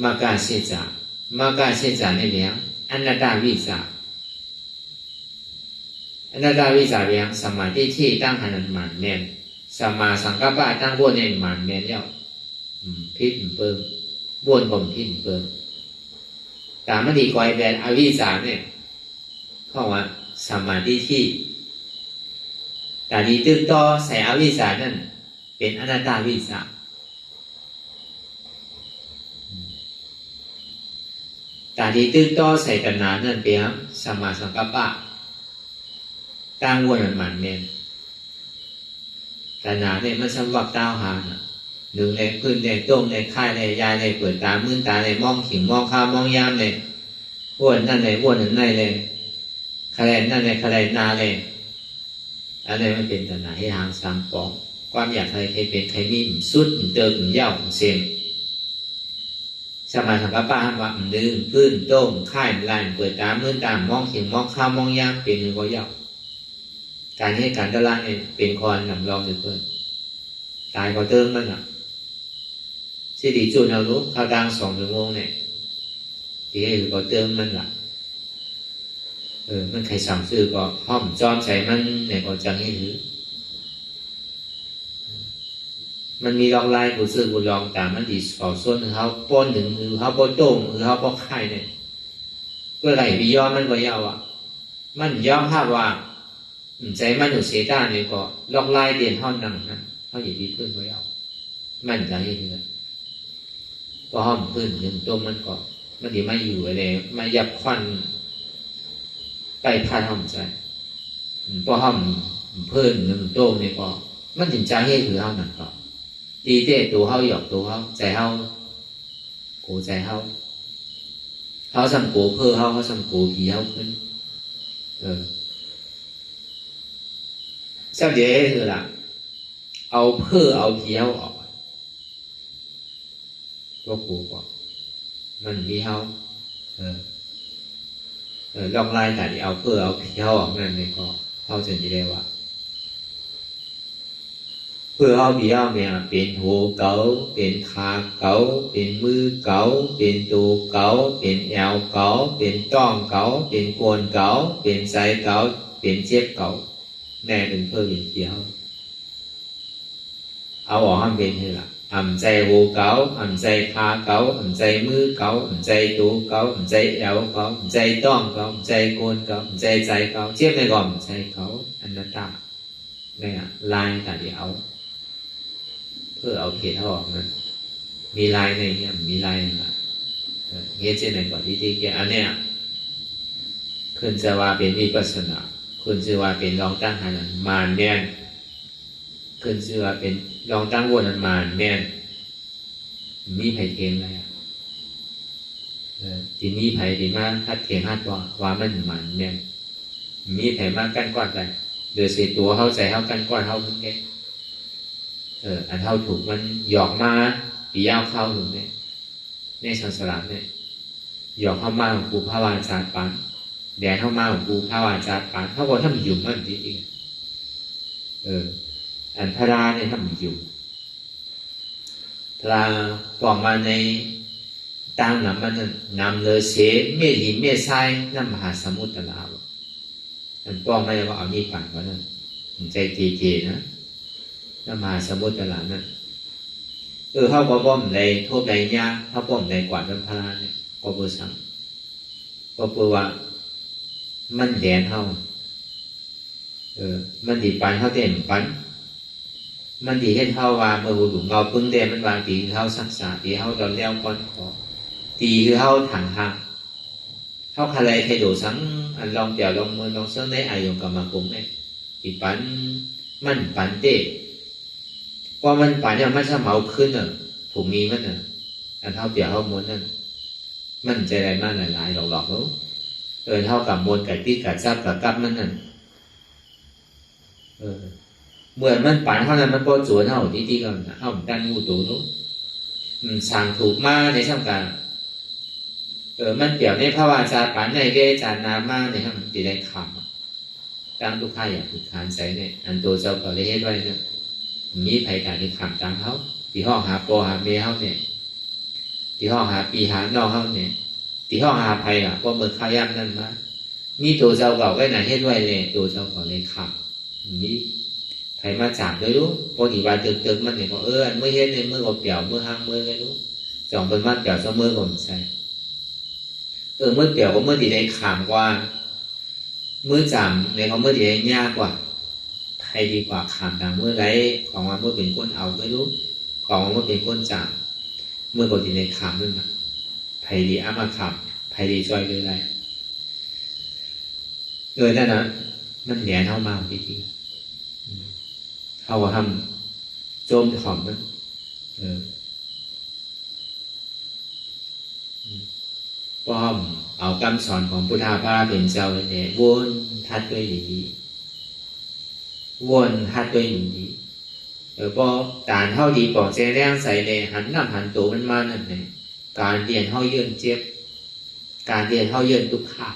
มากาเสจามากาเสจาในเรื่องอนัตตาวิสาอนัตตาวิสาเรื่องสมาธิที่ตั้งหันมันเนียนสมาสังกัปปะตั้งวนในมันเนียนเย้าพิษเปิงวนผมพิษเปิงแต่มันดีกว่าแบบอวิสาเนี่ยเพราะว่าสมาธิที่แต่ดีตึกต่อใส่อวิสานั่นเป็นอนัตตาวิสาแต่ดีตึกต่อใส่ตัณหานั่นเป็นสมาสังกัปปะตั้งวนมันเนี่ยตัณหาเนี่ยมันสำหรับเต้าหานะหนึ่งในพื้นในต้มในค่ายในยาในเปิดตามื่นตาในมองขิงมองข้าวมองยามในว้วนนั่นในว้วนนั่นในเลยคะแนนนั่นในคะแนนนาเลยอันนี้มันเป็นตัณหาให้ทางสามปองความอยากใครเป็นใครมีสุดเติมเย่าเสียงสมาสังกัปปะว่าดึงพื้นต้มค่ายลายเปิดตามื่นตามองขิงมองข้าวมองยามเป็นหนึ่งก็เย่าการให้การตลาดเนี่ยเป็นคอนหนำรองเพื่อนตายก็เติมมันอ่ะสิริจุนเอารู้ข้าวดัง2 ชั่วโมงเนี่ยที่ก็เติมมันล่ะมันใครสั่งซื้อก็ห้อมจอมใส่มันเนี่ยก็จังให้ถือมันมีลองลายผู้ซื้อผู้ลองแต่มันดีสอส่วนเขาป้อนหนึ่งหรือเขาป้อนต้มหรือเขาป้อนไข่เนี่ยเพื่ออะไรพี่ยอมมันก็ยาวอ่ะมันยอมภาพว่าใจมันอยู่เสียด้านเนี่ยก็ลองลายเด่นห้องนั่งนะเขาอยู่ที่พื้นก็ยาวมันจะให้ถือก็ห้อมพื้นหนึ่งต้มมันก็มันดีไม่อยู่อะไรไม่ยับควันไปพาห้อมใจพอห้อมพื้นหนึ่งต้มเนี่ยก็มันถึงใจให้ถือห้องนั่นก็ดีเต้ตัวเขาหยอกตัวเขาใจเขาโกใจเขาสั่งโกเพื่อเขาสั่งโกผีเขาขึ้นสักเดี๋ยวคือละเอาเพื่อเอาผีเขาออกก็กูก็มันมีเขาลองไล่แต่ที่เอาเพื่อเอาผีเขาออกนั่นนี่ก็เขาจะได้ว่าเพื่อเอาผีเอาเนี่ยเป็นหูเก๋าเป็นขาเก๋าเป็นมือเก๋าเป็นตัวเก๋าเป็นแอวเก๋าเป็นต้องเก๋าเป็นโคนเก๋าเป็นไซเก๋าเป็นเจ็บเก๋าแน่เป็นเพื่อเป็นผีเขาเอาออกให้เป็นนี่แหละใจหูเก๋าใจขาเก๋าใจมือเก๋าใจตัวเก๋าใจแอวเก๋าใจต้องเก๋าใจโคนเก๋าใจเก๋าเจ็บในก่อนใจเก๋าอนัตตาเนี่ยลายแต่ที่เอาเพื่อเอาเขตออกนั้นมีลายในเนี่ยมีลายนะเงี้ยเช่นไหนก่อนที่แกอันเนี้ยคุณจะว่าเป็นวิปัสสนาคุณจะว่าเป็นลองตั้งหันมานแน่นคุณจะว่าเป็นลองตั้งวนมานแน่นมีไผ่เทียงอะไรที่มีไผ่ที่มาทัดเทียงฮัดว่ามันมันแน่นมีไผ่มากั้นก้อนไปเดือดเสียตัวเขาใจเขากั้นก้อนเขาขึ้นแก่อันเท่าถูกมันหยอกมาปียาวเข้าถึงเนี่ยในศาสนาเนี่ยหยอกเข้ามาของกูพระวาจาปันแดดเข้ามาของกูพระวาจาปันเขาบอกถ้ามันอยู่มันจริงอันพระราเนี่ยถ้ามันอยู่พระปองมาในตั้งน้ำมันนำเลยเสเมฆหินเมฆทรายน้ำมหาสมุทรตลาดอันปองไม่ได้ว่าเอานี่ปั่นก็นั่นใจเกๆนะน้ำมหาสมุทรตลาดนั่นเขาก็ป้อมในทั่วไปยาเขาป้อมในกวาดน้ำพราเนี่ยก็เบอร์สั่งก็เบอร์ว่ามันแดนเขามันดีปันเขาเต็มปันมันดีให้เขาว่าเมื่อหูหลุมเงาปึ้งแดงมันวางตีเขาสักษาตีเขาตอนเลี้ยวก้อนคอตีคือเขาถังหักเขาคาเลยthay đổi sáng anh long chèo long mưa long sớm đấy ai dùng cầm mà cùng đấy thì bắnมันปันเต้พอมันปันเนี่ยมันจะเมาขึ้นอ่ะถูกมีมันอ่ะอันเท่าเปียกเขาม้วนนั่นมันใจอะไรมากหลายๆหลอกๆแล้ว เท่ากับมวลกับที่กับทราบกับกับมันนั่นเมื่อมันปั่นเท่านั้นมันก็จวนเท่าที่กันเท่าด้านงูตัวนู้นสั่งถูกมาในช่างการมันเปรียบในภาวะจาปั่นในเกจานนามาในห้องที่ได้คำตั้งทุกข้าอยากฝึกขานใส่เนี่ยอันตัวเจ้าก็ได้เฮ็ดไว้เนี่ยมีภัยการในคำตามเขาที่ห้องหาปอหาเมเขาเนี่ยที่ห้องหาปีหานอกเขาเนี่ยที่ห้องหาภัยอ่ะก็เมื่อข้าย่ำนั่นมามีตัวเจ้าเก่าไว้ไหนเฮ็ดไว้เนี่ยตัวเจ้าก็เลยคำมีใครมาจับด้วยรู้พอที่ว่าตึกมันเนี่ยก็อันเมื่อเฮ็ดเนี่ยเมื่อก็เปี่ยวเมื่อห้างเมื่อไงรู้สองเป็นมัดเปี่ยวเสมอก็ไม่ใช่เมื่อเปี่ยวก็เมื่อที่ได้ขามกว่าเมื่อจำในเขาเมื่อที่ได้ยากกว่าใครดีกว่าขามต่างเมื่อไรของว่าเมื่อเป็นก้นเอาไม่รู้ของว่าเมื่อเป็นก้นจำเมื่อก่อนที่ได้ขามนั่นนะใครดีอามาขามใครดีช่วยเลยไรนั่นนะมันแหนเข้ามาทีทีเขาว่าทำโจมถ่อมมันป้อมเอาคำสอนของพุทธาภาเป็นเจ้าเนี่ยวนทัดด้วยดีวนทัดด้วยดีพอการเท่าดีปอกใจแรงใส่เนี่ยหันหน้าหันตัวมันมานั่นเนี่ยการเรียนเท่าเยื่นเจ็บการเรียนเท่าเยื่นทุกขา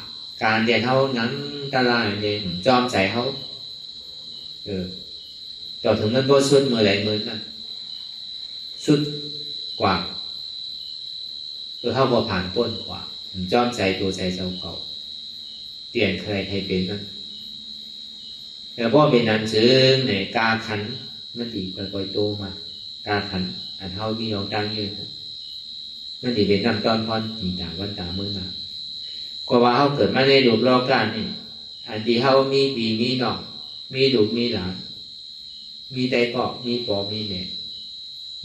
การเรียนเท่านั้นตลาดเนี่ยจอมใจเขาต่อถึงมันก็สุดเมื่อไรเมื่อนั้นสุดกว่าเข้าบ่ผ่านพ้นกว่าจอมใจตัวใจเจ้าเก่าเปลี่ยนใครให้เป็นนั้นแล้วพอเป็นนั้นจึงในกาขันมันดีกว่าโตมากาขันอันเท่าที่เราตั้งยืนมันดีเป็นนำตอนพรตีต่างวันต่างเมื่อมาก็ว่าเขาเกิดมาในรูปรอการนี่อันที่เขามีปีมีน้องมีลูกมีหลานมีใจเกาะมีปอมีแหน่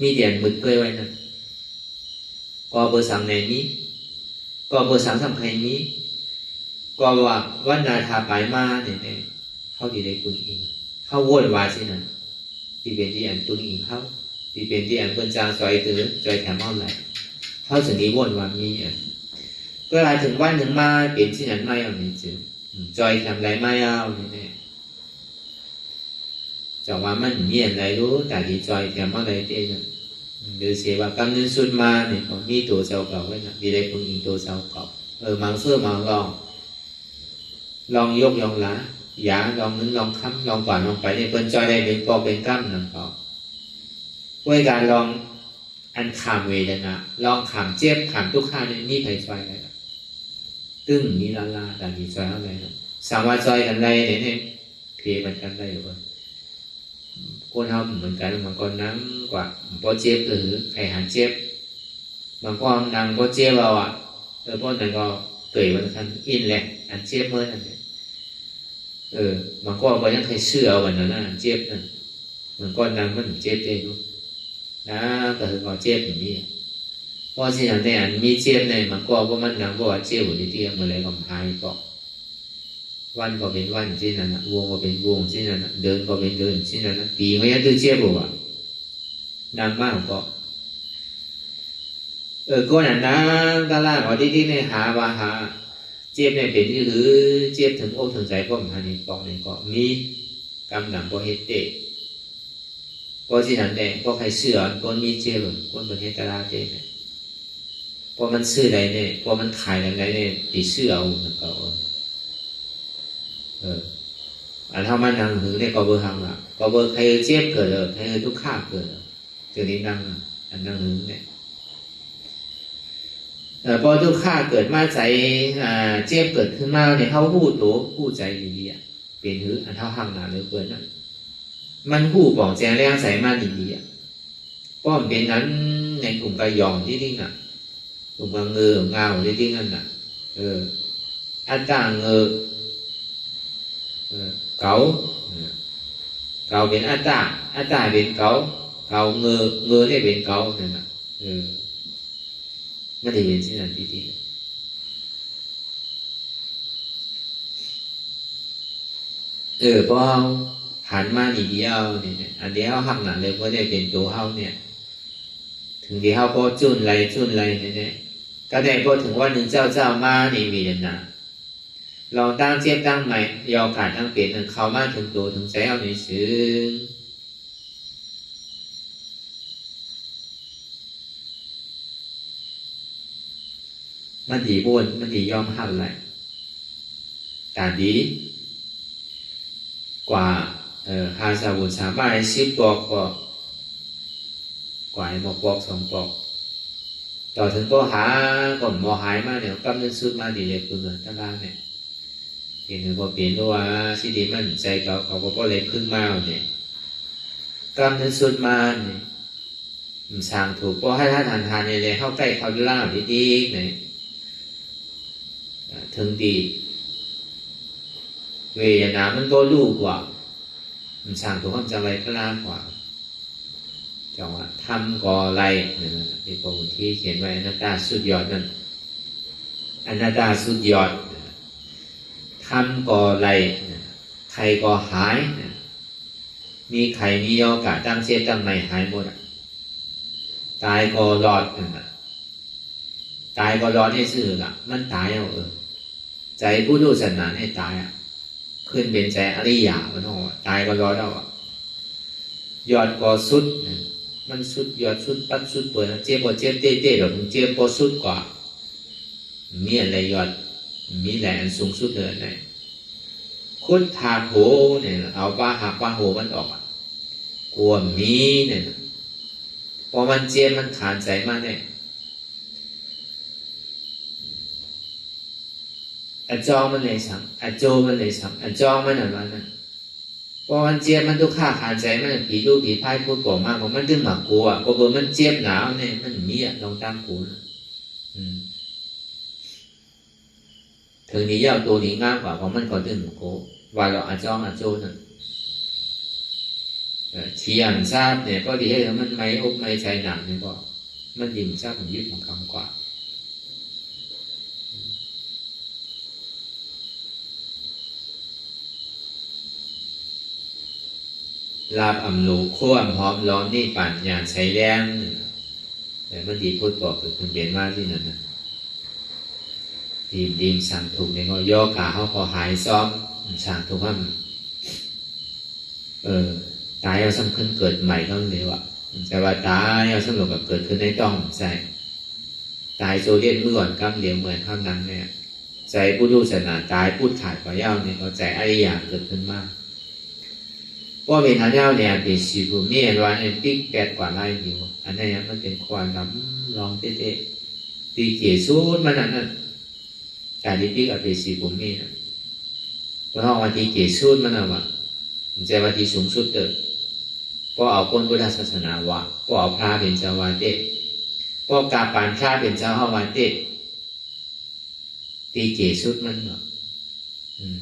มีเดียนมึกเกยไว้นั่นก็เบอร์สั่งในนี้ก็เบอร์สั่งสำคัญนี้ก็ว่าวันนาทาไปมาเนี่ยเขาดีได้คุณอิงเขาโวยวายสินะที่เป็นที่อันตุนอิงเขาที่เป็นที่อันเปิ้นจางซอยตื้อซอยแถมเอาไหลเขาถึงนี้โวยวายมีก็ลายถึงวันถึงมาเปลี่ยนที่นั้นไม่เอาเนี่ยจึงจอยทำไรไม่เอาเนี่ยจากว่ามันมีอะไรรู้แต่ดีจอยแถมอะไรเองหรือเสียว่ากำเนิดสุดมาเนี่ยของมีตัวเจ้าเก่าไว้นะดีได้คนอิงตัวเจ้าเก่ามังเสื้อมังลองยกยองละอย่าลองนึงลองค้ำลองก่อนลองไปเนี่ยเป็นจอยได้เป็นปอเป็นกล้ามนั่นก็ด้วยการลองอันขามเวทนาลองขามเจ็บขามทุกข้าเนี่ยนี่ใครจอยอะไรตึ้งนี่ลาแต่ดีจอยอะไรนะสามารถจอยกันได้เนี่ยเพียมันกันได้หรือเปล่าคนทำเหมือนกันบางคนนั่งกว่าพอเจ็บหรือใครหันเจ็บบางคนนั่งพอเจ็บเราพวกนั้นก็เกิดวันทันอินแหละอันเจ็บเมื่อนั้นบางคนก็ยังใครเชื่อวันนั้นอันเจ็บนั่นบางคนนั่งมันเจ็บเองนะก็คือก็เจ็บอย่างนี้เพราะฉะนั้นเนี่ยอันมีเจ็บในบางคนก็มันนั่งก็ว่าเจ็บอยู่ที่เมื่อไรก็หายก็วันก็เป็นวันที่นั่นนะวงก็เป็นวงที่นั่นนะเดินก็เป็นเดินที่นั่นนะปีก็ยังตื้อเจ็บบ่ดังมากก็ก็นั่นนะตาล่าก็ที่ในหาว่าหาเจ็บในเป็นที่หรือเจ็บถึงอกถึงใจก็มันนี่ก็ในก็มีกำหนังก็เฮตเตะก็ที่นั่นเองก็ใครเชื่อก็มีเจ็บก็ประเทศตาล่าเจ็บเนี่ยพอมันซื้ออะไรเนี่ยพอมันขายอะไรเนี่ยติดเชื่อเอาเหมือนกันอันเท่ามันนั่งหรือได้ก็เบอร์หังละก็เบอร์ใครเจ็บเกิดเลยใครทุกข้าเกิดเจอนี้นั่งอันนั่งหรือเนี่ยพอทุกข้าเกิดมาใจเจ็บเกิดขึ้นมาเนี่ยเขาพูดตัวพูดใจดีๆเป็นหืออันเท่าหังหนาเลยเกินนั่นมันพูดบอกแจงแรงใส่มาดีๆป้อมเป็นนั้นในกลุ่มกระยองที่ดิ้งกลุ่มกระเงือเงาที่ดิ้งนั่นอันต่างเงือเก๋าเป็นอัตตาเป็นเก๋าเงือได้เป็นเก๋านั่นน่ะไม่ได้เป็นสิ่งนั้นทีพอหันมาดีๆเอาเนี่ยอันเดียวหักหนักเลยก็ได้เป็นตัวเฮาเนี่ยถึงที่เฮาพอจุนไรเนี่ยก็ได้พอถึงว่าหนึ่งเจ้ามานี่มีนะ ลองตั้งเทียบตั้งใหม่ยอการตั้งเปลี่ยนเข้ามาถึงตัวถึงใจเอาในซึ้งมันดีบ้วนมันดียอมหันไหลการดีกว่าหาสาวุธสามารถ10 ปอกกว่า1 ปอก2 ปอกต่อถึงก็หาก่อนมอหายมาเนี่ยกำลังสุดมาดีเลยคุณตั้งล่างเนี่ยเห็นหรือพอเปลี่ยนว่าสิดีมันใจเขาก็เลยพึ่งมาเนี่ยกำลังสุดมาเนี่ยสร้างถูกเพราะให้ท่านทานเลยเข้าใกล้เขาล่าดีๆเนี่ยถึงดีเวทนามันก็รู้กว่ามันสร้างถูกความจำไว้ก็ล่ากว่าจังหวะทำก่อไรที่พระพุทธที่เขียนไว้อนัตตาสุดยอดนั่นอนัตตาสุดยอดทำก่อไรใครก่อหายมีใครมีโอกาสตั้งเสียตั้งใหม่หายหมดตายก่อรอดตายก่อรอดให้ซื่อละมันตายเอาใจผู้ดูศาสนาให้ตายขึ้นเป็นใจอริยะมันต้องตายก่อรอดเอายอดก่อสุดมันสุดยอดสุดปัดสุดเปิดเจ็บพอเจ็บเต้ๆหรอกมึงเจ็บพอสุดกว่ามีอะไรยอดมีแหล่งสูงสุดเลยไหนคุณถากโหเนี่ยเอาว่าหักว่าโหมันออกกลัวมีเนี่ยพอมันเจ็บมันขานใจมากเนี่ยจองมันเลยสั่งโจมันเลยสั่งจองมันอะไรนั่นพอมันเจ็บมันทุกข์ขานใจมันผีดูผีพายพูดบอกมากของมันถึงหมากกลัวพอมันเจ็บหนาวเนี่ยมันมีลองตามกูถึงนี้ยาวตัวนี้ง่ายกว่าเพราะมันก่อนถึงหมากกูว่าเราจองโจนั่นที่อันทราบเนี่ยก็ดีให้มันไม่อกไม่ใจหนักเนี่ยก็มันยิ่งทราบมันยึดของคำกว่าลาบอำนูขั้วหอมร้อนนี่ปั่นยานใช้แรงแต่มันดีพูดบอกคือเปลี่ยนว่าที่นั่นนะดีมสั่งถูกในก็ย่อขาเขาพอหายซ้อมสั่งถูกว่าตายเอาซ้ำขึ้นเกิดใหม่ก็เร็วแต่ว่าตายเอาสนุกกับเกิดขึ้นในต้องใช่ตายโซเดียนเมื่อก่อนกำเดียวเหมือนข้างนั้นเนี่ยใจผู้ดูศาสนาตายพูดขาดกว่าเย้าเนี่ยก็ใจอริยะเกิดขึ้นมากเพราะเป็นอันเย้าเนี่ยเป็นสีภูมิวันเป็นปิ๊กแปดกว่าไร่เดียวอันนี้มันเป็นความน้ำลองเต้ๆตีเกี่ยสูดมันนั่นแต่ที่ปิ๊กเอาเป็นสีภูมินะเพราะว่าตีเกี่ยสูดมันเอาว่าใจว่าที่สูงสุดเติบเพราะเอาคนพุทธศาสนาวะเพราะเอาพระเป็นเจ้าวาดเต้เพราะกาปานพระเป็นเจ้าห้าวาดเต้ตีเกี่ยสูดมันเนาะ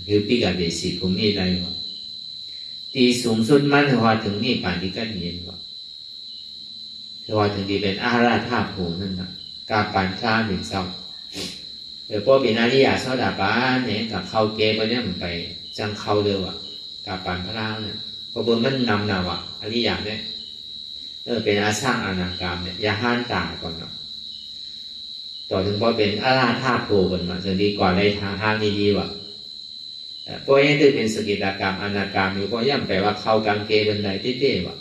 หรือปิ๊กเอาเป็นสีภูมิอะไรวะที่สูงสุดมันถึงว่าถึงนี่ป่านที่กันเย็นว่าถึงว่าถึงที่เป็นอาราธาโภนั่นนะกาปานข้าเป็นเศร้าแต่พอเป็นอริยะเศร้าดาบานเนี่ยกับเข้าเกไปเนี่ยมันไปจังเข้าเร็วกาปานพระเนี่ยพอเบอร์มันนำอริยะเนี่ยเป็นอาสร้างอนาคามเนี่ยอย่าห้านตาก่อนเนาะต่อถึงพอเป็นอาราธาโภกันมาจะดีกว่าในทางดีๆว่ะเพราะยังเป็นสกิตากรรมอนาคามอยู่เพราะย่ำแปลว่าเข้ากลางเกบันไดเต้ๆว่ะ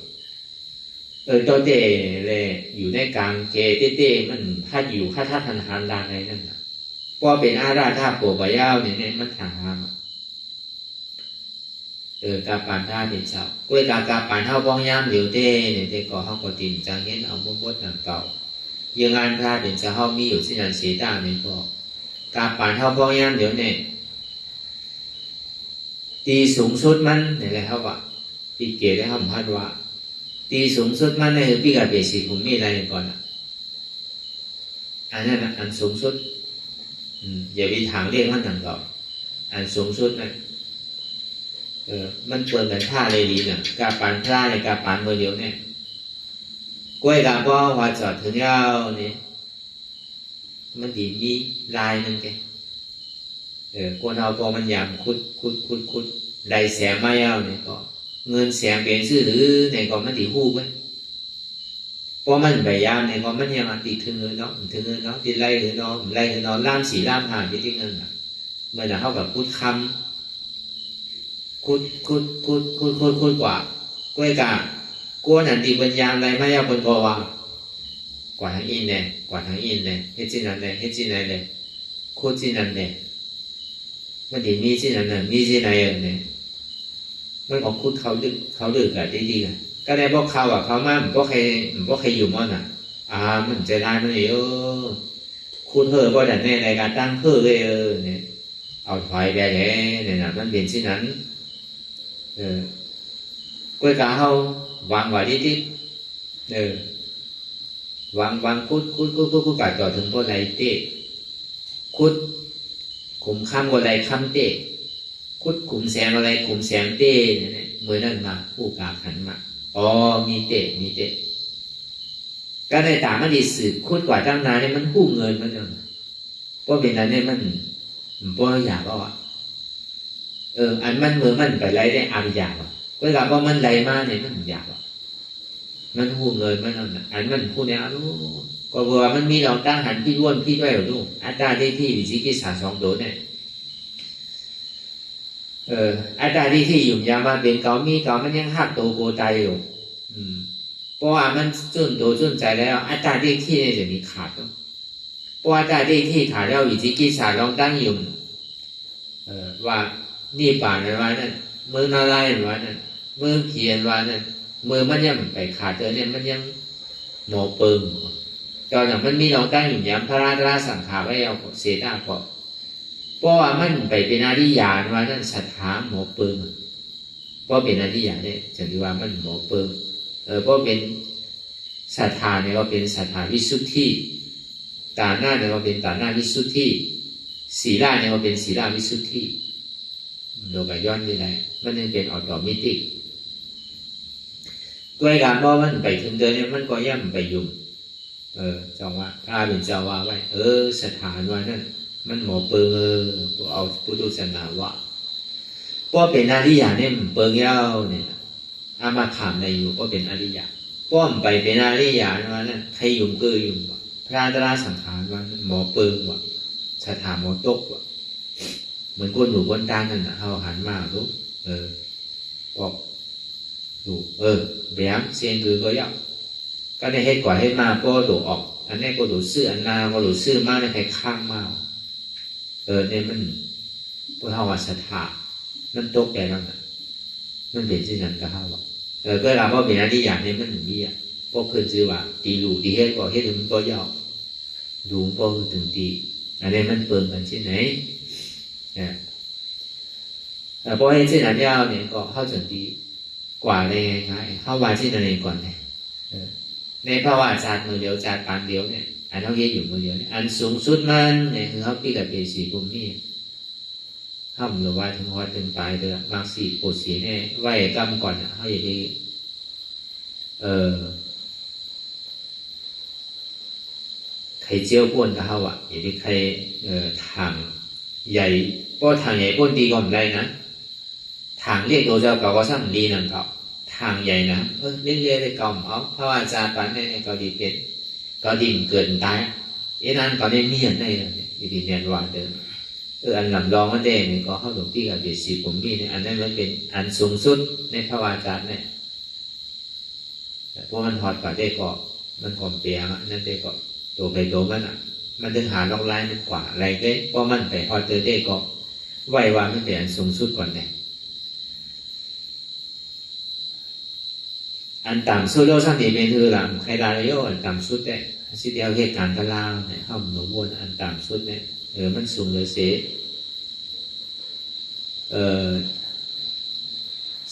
ตัวเต้เลยอยู่ในกลางเกเต้ๆมันถ้าอยู่ถ้าทันหันดานในนั่นนะเพราะเป็นอาราธาโภบายาวเนี่ยมันทางหามกาปานท่าเป็นเช้ากล้วยกาปานเท่าบ้องย่ำเหลียวเต้เนี่ยเต้ก่อห้องกตินจังเห็นเอาบดหนังเก่ายังงานท่าเป็นเช้าห้องมีอยู่ที่นั่นเสียตาไม่พอกาปานเท่าบ้องย่ำเหลียวเนี่ยตีสูงสุดมันอะไรครับว่าปีเกได้ห้ามพัดว่าตีสูงสุดมันในปีกับเบสิผมมีอะไรก่อนอันนั้นอันสูงสุดอย่าไปถามเรียกมันต่างก่อนอันสูงสุดนะมันเปิดกันท่าเลยดีเนี่ยกาปานท่าในกาปานเมื่อเดียวเนี่ยกล้วยกาป้อว่าจอดถึงยาวนี่มันดีมีลายนึงแกคนเอาพอมันยามคุดได้แสงไม่เอาเนี่ยก็เงินแสงเป็นชื่อหรือเนี่ยก็มันตีหู้ไปเพราะมันใบยามเนี่ยก็มันยังติดถึงเงินเนาะติดไรหรือเนาะไรหรือเนาะล่ามสีล่ามหาที่เงิน เมื่อเขากับพูดคำคุดกว่ากล้วยกากลัวนันติปัญญาอะไรไม่ยากบนกว่ากว่าทางอินเนี่ยกว่าทางอินเนี่ยเฮ็ดจีนันเนี่ยเฮ็ดจีนันเนี่ยคุดจีนันเนี่ยมันดีมีจีนันเนี่ยมีจีนันเนี่ยมันออกคุดเขาดึกอะดีๆอะก็ได้บอกเขาอะเขามามันก็ใครอยู่มั่นอะมันใจร้ายมันเลยคุณเธอบ่ดันในการตั้งเธอเลยเนี่ยเอาถอยไปเลยเนี่ยนะมันเป็นที่นั้นกล้วยกาเขาวางไว้ที่วางคุดกาต่อถึงพวกไรเตะคุดขุมข้ามอะไรข้ามเตะคุดขุมแสงอะไรขุมแสงเตะเนี่ยเมื่อนั้นมาผู้กาขันมามีเตะก็ในตามันดีสืบคุดกว่าตั้งนานเนี่ยมันกู้เงินมันเนี่ยเพราะเป็นนั้นเนี่ยมันเพราะอยากว่าอันมันเมื่อมันไปไรได้อันอยากเวลาพอมันไรมาเนี่ยมันอยากมันกู้เงินมันนั่นอันมันกู้เนี่ยก็เพราะว่ามันมีเราตั้งหันพี่ร่วนพี่ด้วยหรือลูกอัตราได้ที่วิจิกิสาสองโดเนี่ยอัตราที่อยู่ยามาเป็นเก่ามีเก่ามันยังหักโตโกตายอยู่เพราะว่ามันจุนโตจุนใจแล้วอัตราที่เนี่ยจะมีขาดเพราะอัตราที่ขาดแล้ววิจิกิสาลองตั้งอยู่ว่านี่ป่านว่านั่นเมื่อนาไล่ว่านั่นเมื่อเขียนว่านั่นเมื่อมันยังไปขาดเนี่ยมันยังหมอเปิงตอนนั้นมันมีลองตั้งอยู่ยามพระราชสังขารไว้เอาเสดาก่อนเพราะว่ามันไปเป็นอริยานว่านั่นศรัทธาหมอเปิงเพราะเป็นอริยานเนี่ยจะถือว่ามันหมอเปิงเพราะเป็นศรัทธาเนี่ยก็เป็นศรัทธาวิสุทธิตาหน้าเนี่ยก็เป็นตาหน้าวิสุทธิศีลาเนี่ยก็เป็นศีลาวิสุทธิโดยย้อนไปไหนมันยังเป็นออโตมิติกด้วยการว่ามันไปถึงเดินเนี่ยมันก็ย่ำไปยุ่งเจ้าว่าถ้าเป็นเจ้าว่าไว้สถานว่านั่นมันหมอเปิงเอาพุทธศาสนาว่าเพราะเป็นอริยะเนี่ยเปิงเย้าเนี่ยอามาขามในอยู่ก็เป็นอริยะป้อมไปเป็นอริยะว่านั่นใครยุ่งยุ่งว่ะพระตราสังขารว่าหมอเปิงว่ะสถานหมอตกว่ะเหมือนคนหนูคนตานั่นนะเขาหันมาลูกบอกดูแหวนเสียงคือก็ยับก็ได้ให้ก่อนให้มาก็ดูออกอันนี้ก็ดูซื่ออันนาก็ดูซื่อมากในใครข้างมากเนี่ยมันพวกเขาว่าศรัทธามันตกใจแล้วนะมันเป็นสิ่งนั้นก็เขาบอกก็เราว่าเป็นอะไรอย่างนี้มันหนึ่งดีอ่ะพวกเพื่อนชื่อว่าตีหลูตีเฮ็ดก็เฮ็ดถึงตัวย่อดูก็ถึงตีอันนี้มันเปิดกันที่ไหนแต่พอให้ที่ไหนยาวเนี่ยก็เข้าถึงดีกว่าเลยไงเข้ามาที่ไหนก่อนเนี่ยในภาวะศาสตร์มือเดียวศาสตร์ปานเดียวเนี่ยอันเท่าที่อยู่มือเดียวอันสูงสุดมันเนี่ยคือเขาพี่กับเอสีกลุ่มนี้ห้ามหรือว่าถึงฮอดถึงปลายเดือนมากสี่ปวดสีเนี่ยไหวกำก่อนเขาอย่างนี้ไข่เจียวป้นกับเขาอย่างนี้ไข่ทางใหญ่เพราะทางใหญ่ป้นดีกว่าอะไรนะทางเรียกตัวเจ้าเก่าก็ช่างดีนั่นเก่าทางใหญ่นะเรียกได้เก่าเอาเพราะว่าอาจารย์ปันเนี่ยก็ดีเป็นก็ดิ่งเกินตายนั่นก็ได้มีอย่างไรอยู่ดีเนี่ยว่าเดิมอันหลังรองมันได้เนี่ยก็เข้าถึงที่กับเด็กสีผมมีเนี่ยอันนั้นมันเป็นอันสูงสุดในภาวะอาจารย์เนี่ยเพราะมันถอดกว่าได้ก็มันก่อมเปียงนั่นได้ก็ตัวไปตัวมันถึงหาลอกลายมันกว่าอะไรได้เพราะมันไปพอเจอได้ก็ไหวว่ามันเป็นอันสูงสุดก่อนเนี่ยอันต่ำสุดโลกสังเกตเป็นคือหลังใครลาโยอันต่ำสุดเนี่ยสิเดียวเหตุการณ์ตะลาวเนี่ยเข้าหนูวนอันต่ำสุดเนี่ยมันสูงเลยเสีย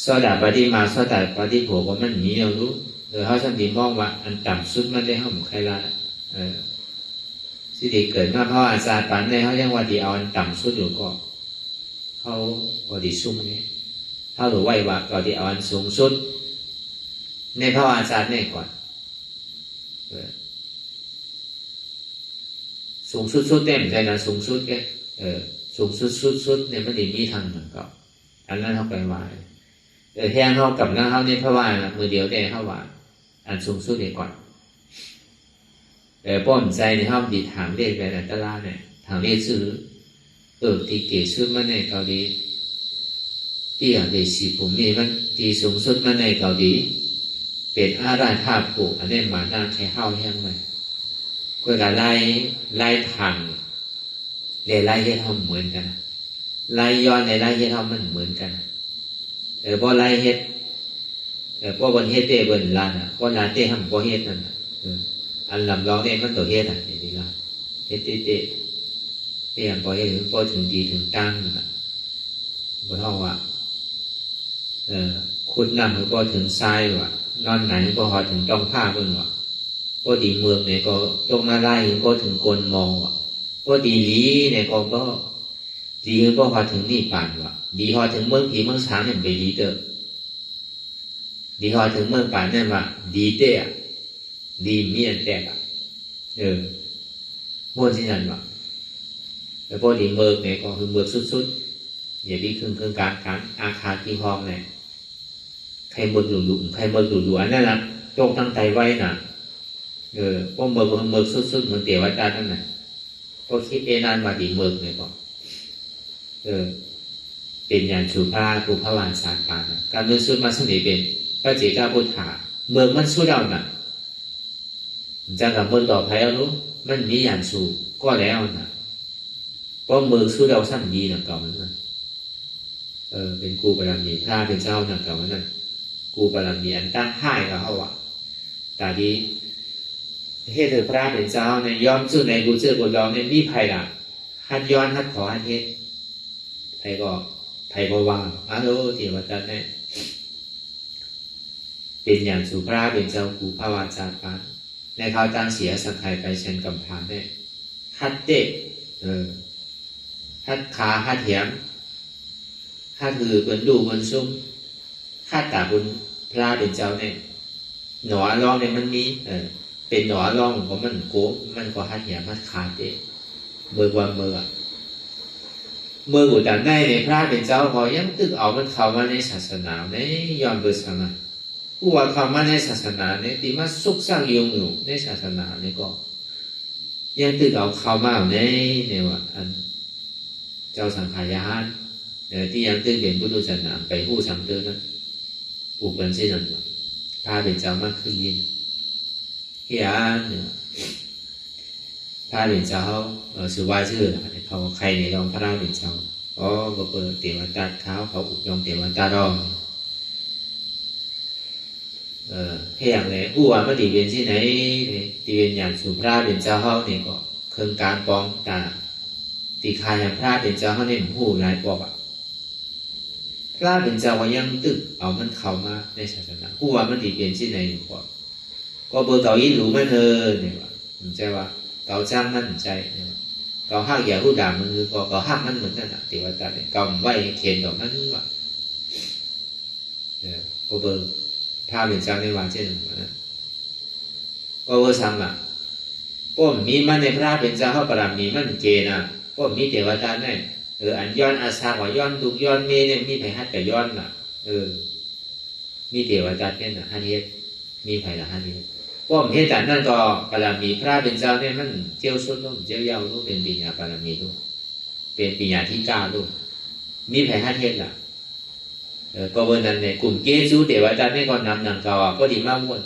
โซดาปฏิมาโซดาปฏิโภก็มันมีเรารู้เขาสังเกตมองว่าอันต่ำสุดมันได้เข้าหมู่ใครลาสิเดีเกิดมาเพราะอาจารย์ปันเนี่ยเขายังว่าดีเอาอันต่ำสุดอยู่ก็เขาว่าดีซุ่มเนี่ยเขาหรือไหวว่าก็ดีเอาอันสูงสุดในภาวะอาจารย์เนี่ยก่อนสูงสุดๆเนี่ยไม่ใช่นะสูงสุดแกสูงสุดเนี่ยไม่ได้มีทางหนึ่งก็อันนั้นเขาไปว่าแต่แทนเขากับนั่งเขาเนี่ยเพราะว่ามือเดียวได้เขาว่าอันสูงสุดเนี่ยก่อนป้อมใจในเขาดีถามเรียกไปแต่ตลาดเนี่ยทางเรียกซื้อ ที่เกิดขึ้นมาในเกาหลีที่อย่างเดชภูมิมันที่สูงสุดมาในเกาหลีเป็นอาราธาภูอันนี้มาหน้าใครเข้าแห้งเลยก็จะไล่ทางไล่ให้ทำเหมือนกันไล่ย้อนในไล่ให้ทำมันเหมือนกันพอไล่เฮ็ดพอบนเฮ็ดเต้บนลานพอลานเต้ทำพอเฮ็ดนั่นอันลำร้องเนี่ยมันตัวเฮ็ดดีละเฮ็ดเต้อย่างพอเฮ็ดถึงพอถึงดีถึงตั้งบ่เท่าว่าคุณนำหรือพอถึงทรายว่ะนอนไหนพอถึงต้องผ้าบนว่ะพอดีเมืองเนี่ยก็ตรงมาไล่พอถึงกลมองว่ะพอดีลีเนี่ยก็ดีพอถึงนี่ป่านว่ะดีพอถึงเมืองผีเมืองช้างเนี่ยไปดีเด้อดีพอถึงเมืองป่านเนี่ยว่าดีเต้ดีเมียนแตกม้วนที่นั่นว่ะแล้วพอดีเมืองเนี่ยก็คือเมืองสุดๆอย่าดีเครื่องการอาคารที่ห้องเนี่ยใครเมืองหลุมใครเมืองหลุมอันนั้นนะโจกตั้งใจไว้น่ะพวกเมืองสุดๆเหมือนเทวดาทั้งนั้นก็คิดนานมาดีเมืองเนี่ยก็เป็นอย่างสุภาพกุภาวานสารปานการเมืองสุดมาสนิทเป็นพระเจ้าพุทธาเมืองมันสู้เราน่ะจะกับเมืองต่อไปเอารู้มันมีอย่างสู้ก็แล้วน่ะก็เมืองสู้เราสั้นดีน่ะเก่ามันน่ะเป็นกูบารมีพระเป็นเจ้าน่ะเก่ามันน่ะกูบารมีอันตั้งให้กับเขาอ่ะแต่ดีเฮ็ดพระเป็นเจ้าเนี่ยย้อมชื่อในกูเชื่อกูยอมเนี่ยมีภัยล่ะฮัดย้อนฮัดขอฮัดเฮ็ดไทยก็ว่างโลเทวดาเนี่ยเป็นอย่างสุภาพเป็นเจ้ากูภาวาจารย์ปานในเขาตั้งเสียสังขารไปเช่นกำพานเนี่ยฮัดเตะฮัดขาฮัดเหียมฮัดคือเป็นดูเป็นซุ้มฮัดตาบุญพระเป็นเจ้าเนี่ยหนอร้องเนี่ยมันมีเป็นหนอร้องของมันโก้มันก็ฮัดเหียมฮัดขาเตะเมื่อวันเมื่ออุตตรได้ในพระเป็นเจ้าพอยังตึกเอามันเข้ามาในศาสนาในยอมเบิดสมาผู้ว่าเข้ามาในศาสนาเนี่ยที่มาสุกสร้างยงอยู่ในศาสนาเนี่ยก็ยังตึกเอาเข้ามาในว่าอันเจ้าสังขารยานที่ยังตึกเป็นพุทธศาสนาไปผู้สังเตอร์นั้นอุปเป็นเช่นนั้นพระเป็นเจ้ามากขึ้นยิ่งเฮียเนี่ยพระเป็นเจ้าสุวาชื่อเขาใครในรองพระเป็นเจ้าก็เปิดเทวดาเขาอุปยงเทวดารองเพียงเลยผู้ว่าไม่ดีเป็นที่ไหนดีเป็นอย่างสุพระเป็นเจ้าเขาเนี่ยก็เครื่องการป้องตาตีคายอย่างพระเป็นเจ้าเขาเนี่ยผู้หลายปอกพระเป็นเจ้าก็ยังตึกเอามันเข้ามาในศาสนาผู้ว่าไม่ดีเป็นที่ไหนก็เบอร์เก่ายิ่งรู้ไม่เธอเนี่ยว่าผมใจว่าเก่าจ้างมันใจเนี่ยเก่าห้างอย่ารู้ด่ามันคือเก่าห้างมันเหมือนกันนะเทวดาเนี่ยเก่าไว้เขียนดอกนั้นว่าก็เบอร์พระเป็นเจ้าในวันเช่นนั้นก็ว่าซ้ำก็มีมันในพระเป็นเจ้าเขาปรมีมันเจนะก็มีเทวดาเนี่ยอันย้อนอาสาว่าย้อนดุย้อนเมเนี่ยมีไผฮัดแต่ย้อนน่ะมีเทวดาเนี่ยนะฮันเฮ็ดมีไผละฮันเฮ็ดก็เฮ็ดแต่นั่นก็ปรมีพระเป็นเจ้าเนี่ยมันเจียวสุดลูกเจียวยาวลูกเป็นปัญญาปรมีลูกเป็นปัญญาที่9ลูกมีไผฮัดเฮ็ดล่ะก็วันนั้นเนี่ยกลุ่มเกจูเทวดาเนี่ยก็นำหนังเก่าก็ดีมากวน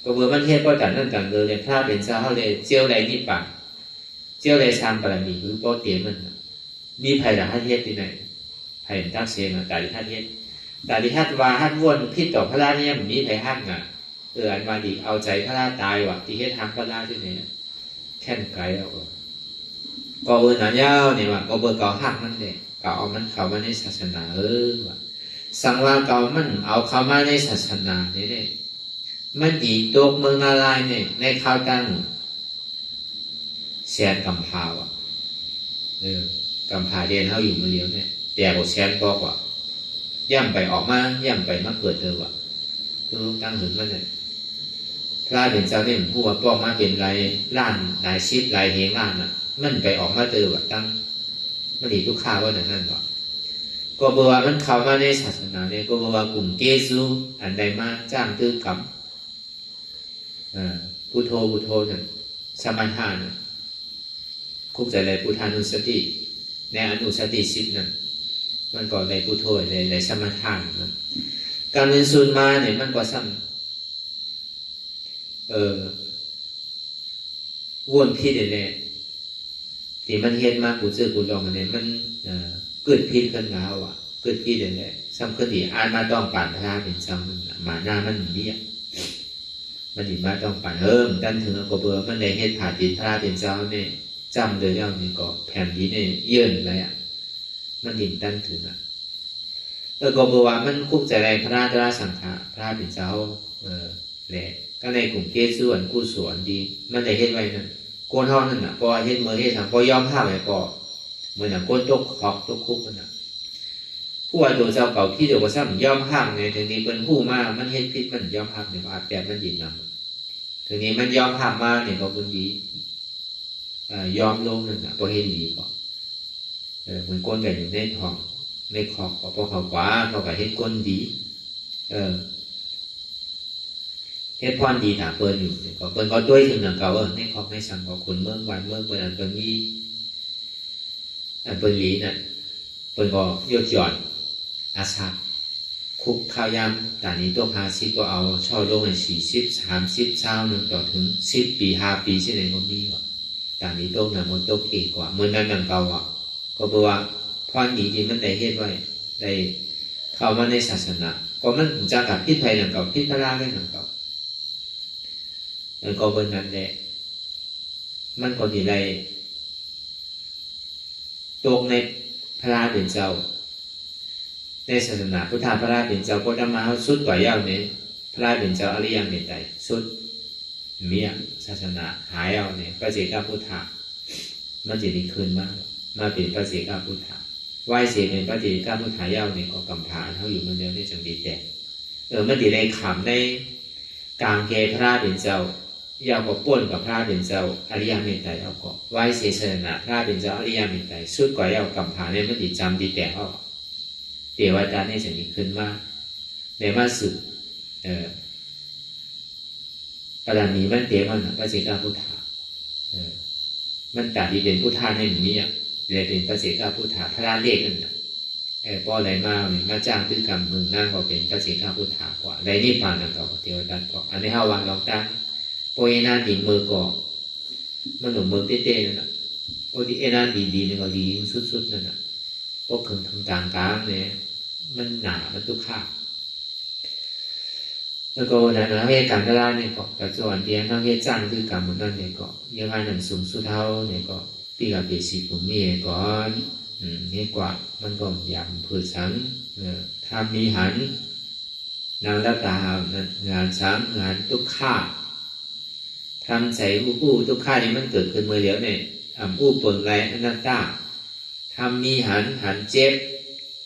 ก็เมื่อมันเทศก็จัดนั่นกันเลยพระเป็นเจ้าเขาเลยเจียวใดนิพพานเจียวใดสร้างบารมีคือก็เตรียมมันมีไผ่ละฮัทเทศที่ไหนไผ่ตั้งเสียงตาดิฮัทเทศตาดิฮัทว่าฮัทวนพิษต่อพระราเนี่ยมีไผ่ฮัทอันมาดีเอาใจพระราตายว่ะที่เฮ็ดทางพระราที่ไหนแค่นไกลแล้วก็เบอร์นั้นยาวเนี่ยว่าก็เบอร์เก่าฮักนั่นแหละเก่าเอามันเข้ามาในศาสนาว่ะสังวาเก่ามันเอาเข้ามาในศาสนาเนี่ยมันดีตัวเมืองนารายเนี่ยในข้าวตั้งแสนกำพาวกำพาเรียนเขาอยู่มาเลี้ยวเนี่ยแต่กว่าแสนก็กว่าย่ำไปออกมาย่ำไปมาเกิดเธอว่ะตัวตั้งถึงมันเนี่ยพระเป็นเจ้าเนี่ยผู้ว่าป้องมาเป็นไรล้านนายชิดไรเฮงล้านมันไปออกมาเจอว่ะตั้งมันดีทุกข้าว่านั่นว่ะก็บอกว่ามันเข้ามาในศาสนาเนี่ยก็บอกว่ากลุ่มเกซูอันใดมาจ้างตื้อกำพุทโธเนี่ยสมาทาน คุกใจเลยพุทธานุสติในอนุสติ10นั้นมันก็ได้พุทโธได้สมาทานมันการเป็นศูนย์มาเนี่ยมันก็ซ้ำวนพิษเนี่ยที่มันเฮ็ดมากูซื้อกูลองเนี่ยมันเกิดพิษขึ้นมาว่ะเกิดพิษเนี่ยซ้ำขึ้นที่อ่านมาต้องปั่นพระเป็นซ้ำมาหน้ามันเบี้ยมันดีมาต้องปั่นดันถึงก็เบอร์มันได้เฮ็ดผ่าติดพระเป็นเจ้าเนี่ยจำเลยแล้วนี่ก็แผ่นดินเนี่ยเยื่นเลยอ่ะมันดิ่งดันถึงก็เบอร์ว่ามันคุกใจในพระตราสังฆะพระเป็นเจ้าแหละก็ในกลุ่มเกศส่วนกู้ส่วนดีมันได้เฮ็ดไว้นั่นโกนเท่านั้นน่ะพอเฮ็ดมือเฮ็ดทางพอยอมผ้าไว้พอเหมือนอย่างโกนตกขอกตกคุกนั่นน่ะผู้ว่าตัวเจ้าเก่าที่เดียวก็ซ้ำยอมผ้าไงทีนี้เป็นผู้มามันเฮ็ดพิษมันยอมผ้าเนี่ยอาจแบบมันยินนำทีนี้มันยอมผ้ามาเนี่ยก็บุญดียอมลงนั่นน่ะพอเฮ็ดดีก็เหมือนโกนกันอยู่ในท้องในขอกพอเขาขวาเขาก็เฮ็ดโกนดีเฮ็ดพรดีถาเปิ้นอยู่ก็เปิ้นก็ด้วยถึงหนังเก่าในขอบในสังของคนเมืองวันเมืองเปิ้นอันเปิ้นมีอันเปิ้นลีน่ะเปิ้นก็ยกย่อนอาสาคุกข้าวยำตอนนี้ตัว50ก็เอาช่อลงให้40 30 20นึงต่อถึง10ปี5ปีสิได้บ่มีว่าตอนนี้ตกน่ะมันตกเก่งกว่าเมื่อนั้นหนังเก่าอ่ะก็เพราะว่าพรดีที่มันได้เฮ็ดไว้ได้เข้ามาในศาสนาก็มันจะกับพิษภัยหนังเก่าพิษพลาได้หนังเก่าก็เป็นนั้นแหละมันก็ที่ไรตกในพระราเป็นเจ้าในศาสนาพุทธาพระราเป็นเจ้าก็จะมาสุดกว่าเย้าเนี่ยพระราเป็นเจ้าอริยเมตไตรสุดเมียศาสนาหายเอาเนี่ยพระเจ้าพุทธามันจะดีขึ้นมากมาเป็นพระเจ้าพุทธาไหวเสียเป็นพระเจ้าพุทธาเย้าเนี่ยก็กำผาเขาอยู่มันเดียวได้จังดีแต่มันดีในขำในกลางเกพระราเป็นเจ้ายาวกว่าป้นกับพระเป็นเจ้าอริยเมตไตรเอาก็ไหวเสียศาสนาพระเป็นเจ้าอริยเมตไตรสุดกว่ายาวกำผาเนี่ยมันดีจำดีแต่เอาเทวดาเนี่ยจะมีขึ้นมากในมาสึกปราณีมันเตมันพระเจ้าพุทธามันตัดที่เป็นพุทธาในหมู่นี้เลยเป็นพระเจ้าพุทธาพระราเลขนั่นพออะไรมาจ้างตื้อกรรมมึงนั่งก็เป็นพระเจ้าพุทธากว่าในนิพพานนั่นก็เทวดาก็อันนี้ห้าวันลองตั้งโปรยนานดีมือก็มันหนุ่มมือเต้ๆนั่นน่ะโปรยนานดีๆนี่ก็ดีสุดๆนั่นน่ะพวกเครื่องทำกลางเนี่ยมันหนามันทุกข้าแล้วก็นะเวการกระลาเนี่ยก็ปัจจุบันเดียนทั้งเวจ้างตื้อกรรมนั่นเนี่ยก็ยังไงนั่นสูงสุดเท่าเนี่ยก็ปีกับเบสิผมมีก่อนนี่กว่ามันก็ยำผืนสังทำมีหันนางรัตตางานช้างงานทุกข้าทำใส่ผู้ทุกข้านี่มันเกิดขึ้นเมื่อเดียวเนี่ยผู้เปิงไรอนัตตาทำมีหันเจ็บ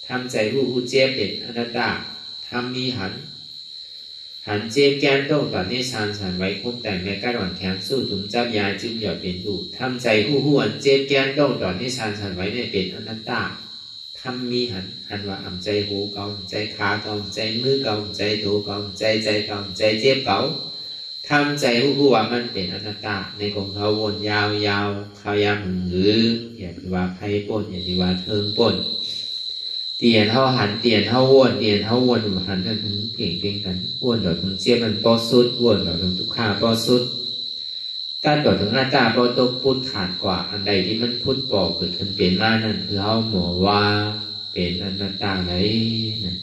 ทำใส่ผู้เจ็บเป็นอนัตตาทำมีหันเจ็บแก้มต้องตอนนี้สานไว้คงแต่งในการหว่านแข็งสู้ถุงจับยาจึงหยอดเป็นดูทำใจผู้อันเจ็บแก้มต้องตอนนี้สานไว้ในเป็นอนัตตาทำมีหันว่าใจหูเก่าใจขาเก่าใจมือเก่าใจโถเก่าใจเก่าใจเจ็บเก่าทำใจผู้ว่ามันเป็นอนัตตาในของเขาวนยาวเขายามหรืออย่าที่ว่าใครป่นอย่าที่ว่าเทิงป่นเตียนเท่าหันเตียนเท่าวนเตียนเท่าวนหันกันถึงเพ่งกันวนดอกถึงเจี๊ยบมันปอสุดวนดอกถึงทุกข้าปอสุดการดอกถึงหน้าตาปอตกพุทธขาดกว่าอันใดที่มันพุทธบอกเกิดขึ้นเป็นมานั่นคือเขาหมอว่าเป็นอนัตตาไหนนั่น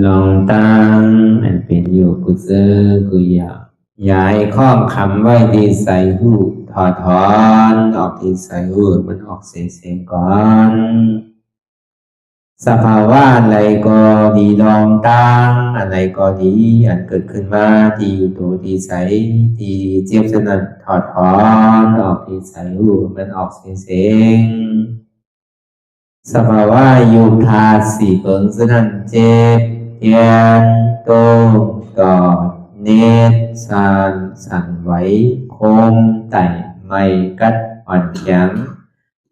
ลองตั้งอันเป็นอยู่กุเซอกุยาย้ายข้องคำไว้ที่ใส่หูถอดถอนออกที่ใส่หูมันออกเสียงก่อนสภาวะอะไรก็ดีลองตั้งอะไรก็ดีอันเกิดขึ้นมาที่อยู่ตัวที่ใส่ที่เจี๊ยบสนั่นถอดถอนออกที่ใส่หูมันออกเสียงสภาวะยุคธาตุสี่เปิงสนั่นเจ็บเทียนโตกอดเนตรสั่นไหวโคมไต่ไม่กัดอ่อนแข็ง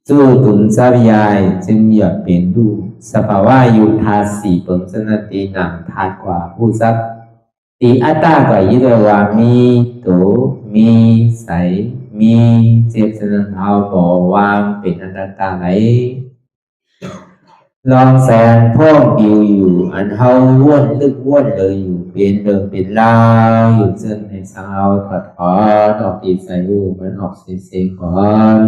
สู้ตุนทรัพยายจึงอยากเป็นดูสภาวะยุคธาตุสี่เปิงสนั่นตีหนังธาตุกว่าผู้ทรัพย์ตีอัตตากว่ายึดว่ามีโตมีใสมีเจ็บสนั่นเอาบ่วางเป็นอนัตตาไหลลองแสนพ่องปิวอยู่อันเฮาว่นลึกว่นเลยอยู่เป็นเดิมเป็นลาวอยู่ซึ่งในสาวถอดถอนออกตีใส่หูมันออกเสียงก่อน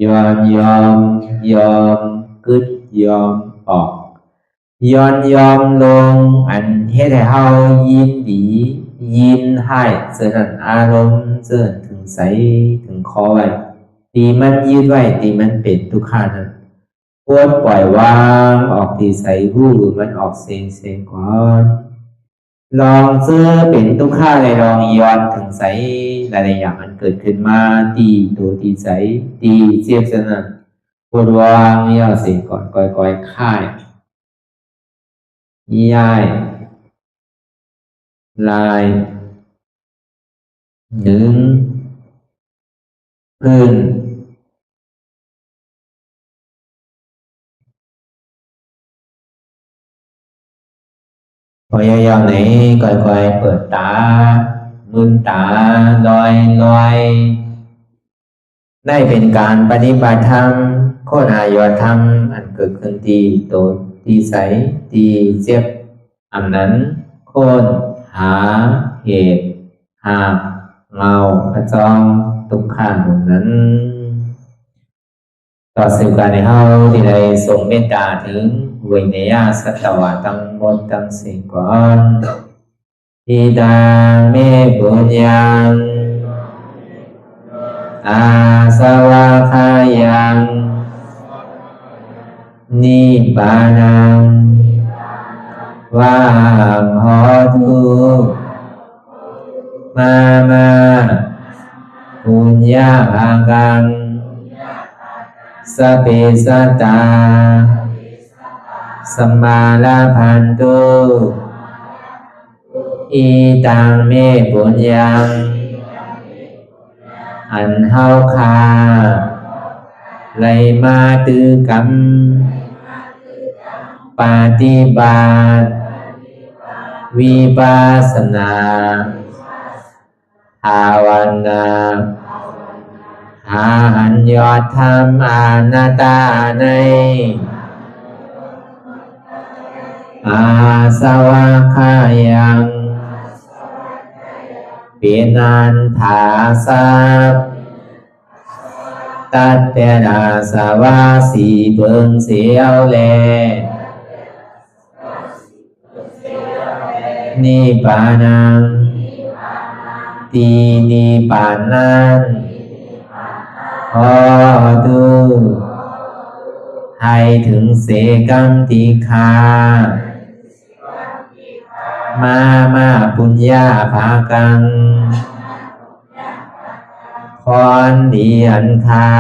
ยอมกึดยอมออกยอมลงอันเฮ็ดให้เฮายินดียินให้เสื่อมอารมณ์เสื่อมถึงใสถึงคอไว้ตีมันยืดไว้ตีมันเป็นทุกขานั้นปวดปล่อยวางออกที่ใส่หูมันออกเสียงก่อนลองเสื้อเป็นทุกข้าเลยลองย้อนถึงใสหลายๆอย่างมันเกิดขึ้นมาตีตัวตีใสตีเจียบสนั่นปวดวางย่อเสียงก่อนก่อยค่ายย้ายลายหนึ่งพื้นพยายามไหนก่อยเปิดตามึนตาลอยได้เป็นการปฏิบัติธรรมโคตรอายธรรมอันเกิดขึ้นที่โตที่ใสที่เจ็บอันนั้นโคนหาเหตุหาเงาพระจองทุกขันนั้นต่อสื่อการในเฮาที่ได้ส่งเมตตาถึงวิเนยสัตวะตั้งหมดตั้งสิ่งก่อนอิดาเมปุญญังอาสวะคายังนิบานังวาหอตุมาปุญญาภากังสเปสัตตาสมาลาพันตุอีตังเมปุญญังอันเฮาคาไลมาตือกรรมปฏิบัติวิปัสสนาภาวนาหาอันยอดธรรมอนัตตาในอาสวะคายังเป็นอันถาสัพตัดเตนาสวะสีเพิงเสียวแลนิพพานังตีนิพพานันขอดูให้ถึงเสกัมติคามาปุญญาภากังพรดีอันคา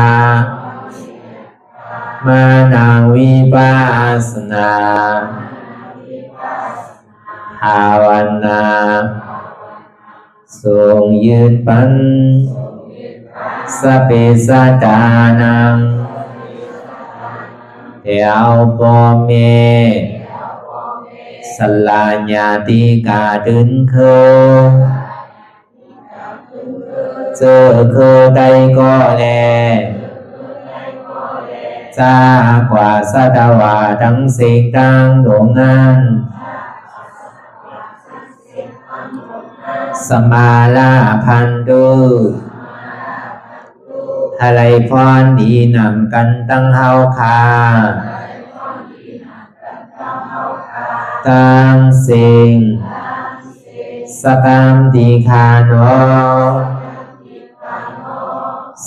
มานังวิปัสสนาภาวนาทรงยืนปันสเปสัตตานังเอวปอเมสลาญาติกาดึงเคเจอเคได้ก็แลจากว่าสัตวาทั้งสิ่งทั้งดวงนั้นสมาลาพันตุอะไรพรดีนำกันตั้งเฮาคา ตังสิงสกรรมติคาโน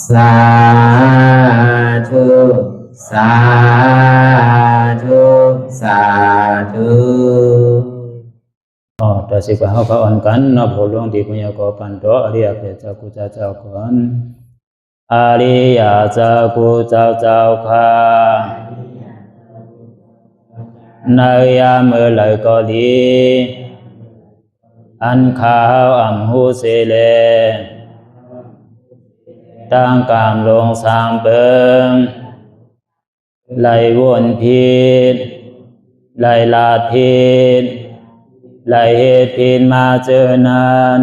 สาธุสาธุสาธุ ต่อสิกว่าเขาอ่อนกันนับหัวลวงที่ปุญญาโกปันโตอริยเปเจ้ากูเจ้าก่อนอริยเจ้ากูเจ้าข้าในยามเมื่อไหร่ก็ดีอันข้าวอ่ำหูเสเลตั้งกามลงสามเปิงไหลวนพิษไหลลาดพิษไหลเหตุพิษมาเจอนาน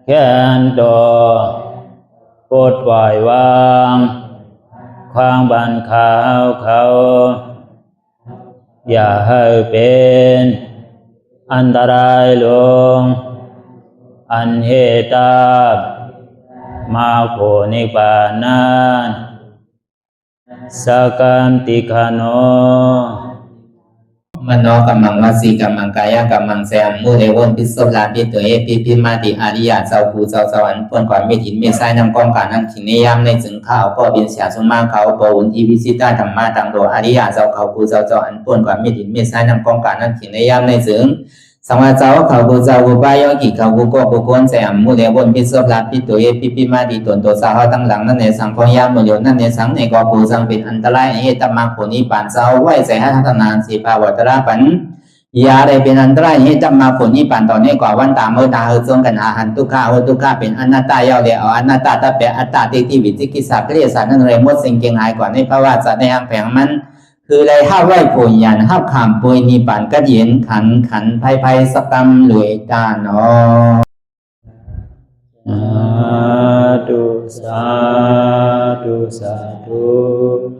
แค้นดอปดปล่อยวางความบันขาวเขาอย่าให้เป็นอันตรายลงอันเหตุตามาโผนิปานันสกันติคโนมโนกัมมังวสีกัมมังกายกัมมังแสมมุเรวนพิศลาปิตัวเอพิมาติอาริยะเจ้าภูเจ้าสวรรค์พ้นความเมตินเมสายนำกองการนั่งขินนิยามในจึงข้าวก็บินเสียสมาเขาปวุนทีวิสิตาธรรมะตังโดอาริยะเจ้าเขาภูเจ้าสวรรค์พ้นความเมตินเมสายนำกองการนั่งขินนิยามในจึงสังวาเจ้าเขาภูเจ้าภูบายกิเขาภูก็ภูคนแสมมุเรวนพิศลาปิตัวเอพิมาติตนตัวสาวตั้งหลังนั่นในสังพยามโยนั่นในสังในกอภูสังเป็นอันตรายเหตุมรรคผลนิพพานเจ้าไหวใส่ให้ทัศนานสีภาวตระปันยาได้เป็นอันตรายให้จำมาผลนิพพานตอนนี้กว่าวันตามเมื่อตาเฮอจงกันหาหันทุกข้าทุกข้าเป็นอนัตตาเยาเดียวอนัตตาตาเปอัตตาติวิจิกิจสักเรียสารนั่นเลยมดสิ่งเก่งหายกว่าในภาวะสัตว์ในอังแผงมันคือเลยห้าไหวผลยันห้าขามปุยนิพพานก็เย็นขันภัยสกรรมรวยตาเนาะสาธุสาธุ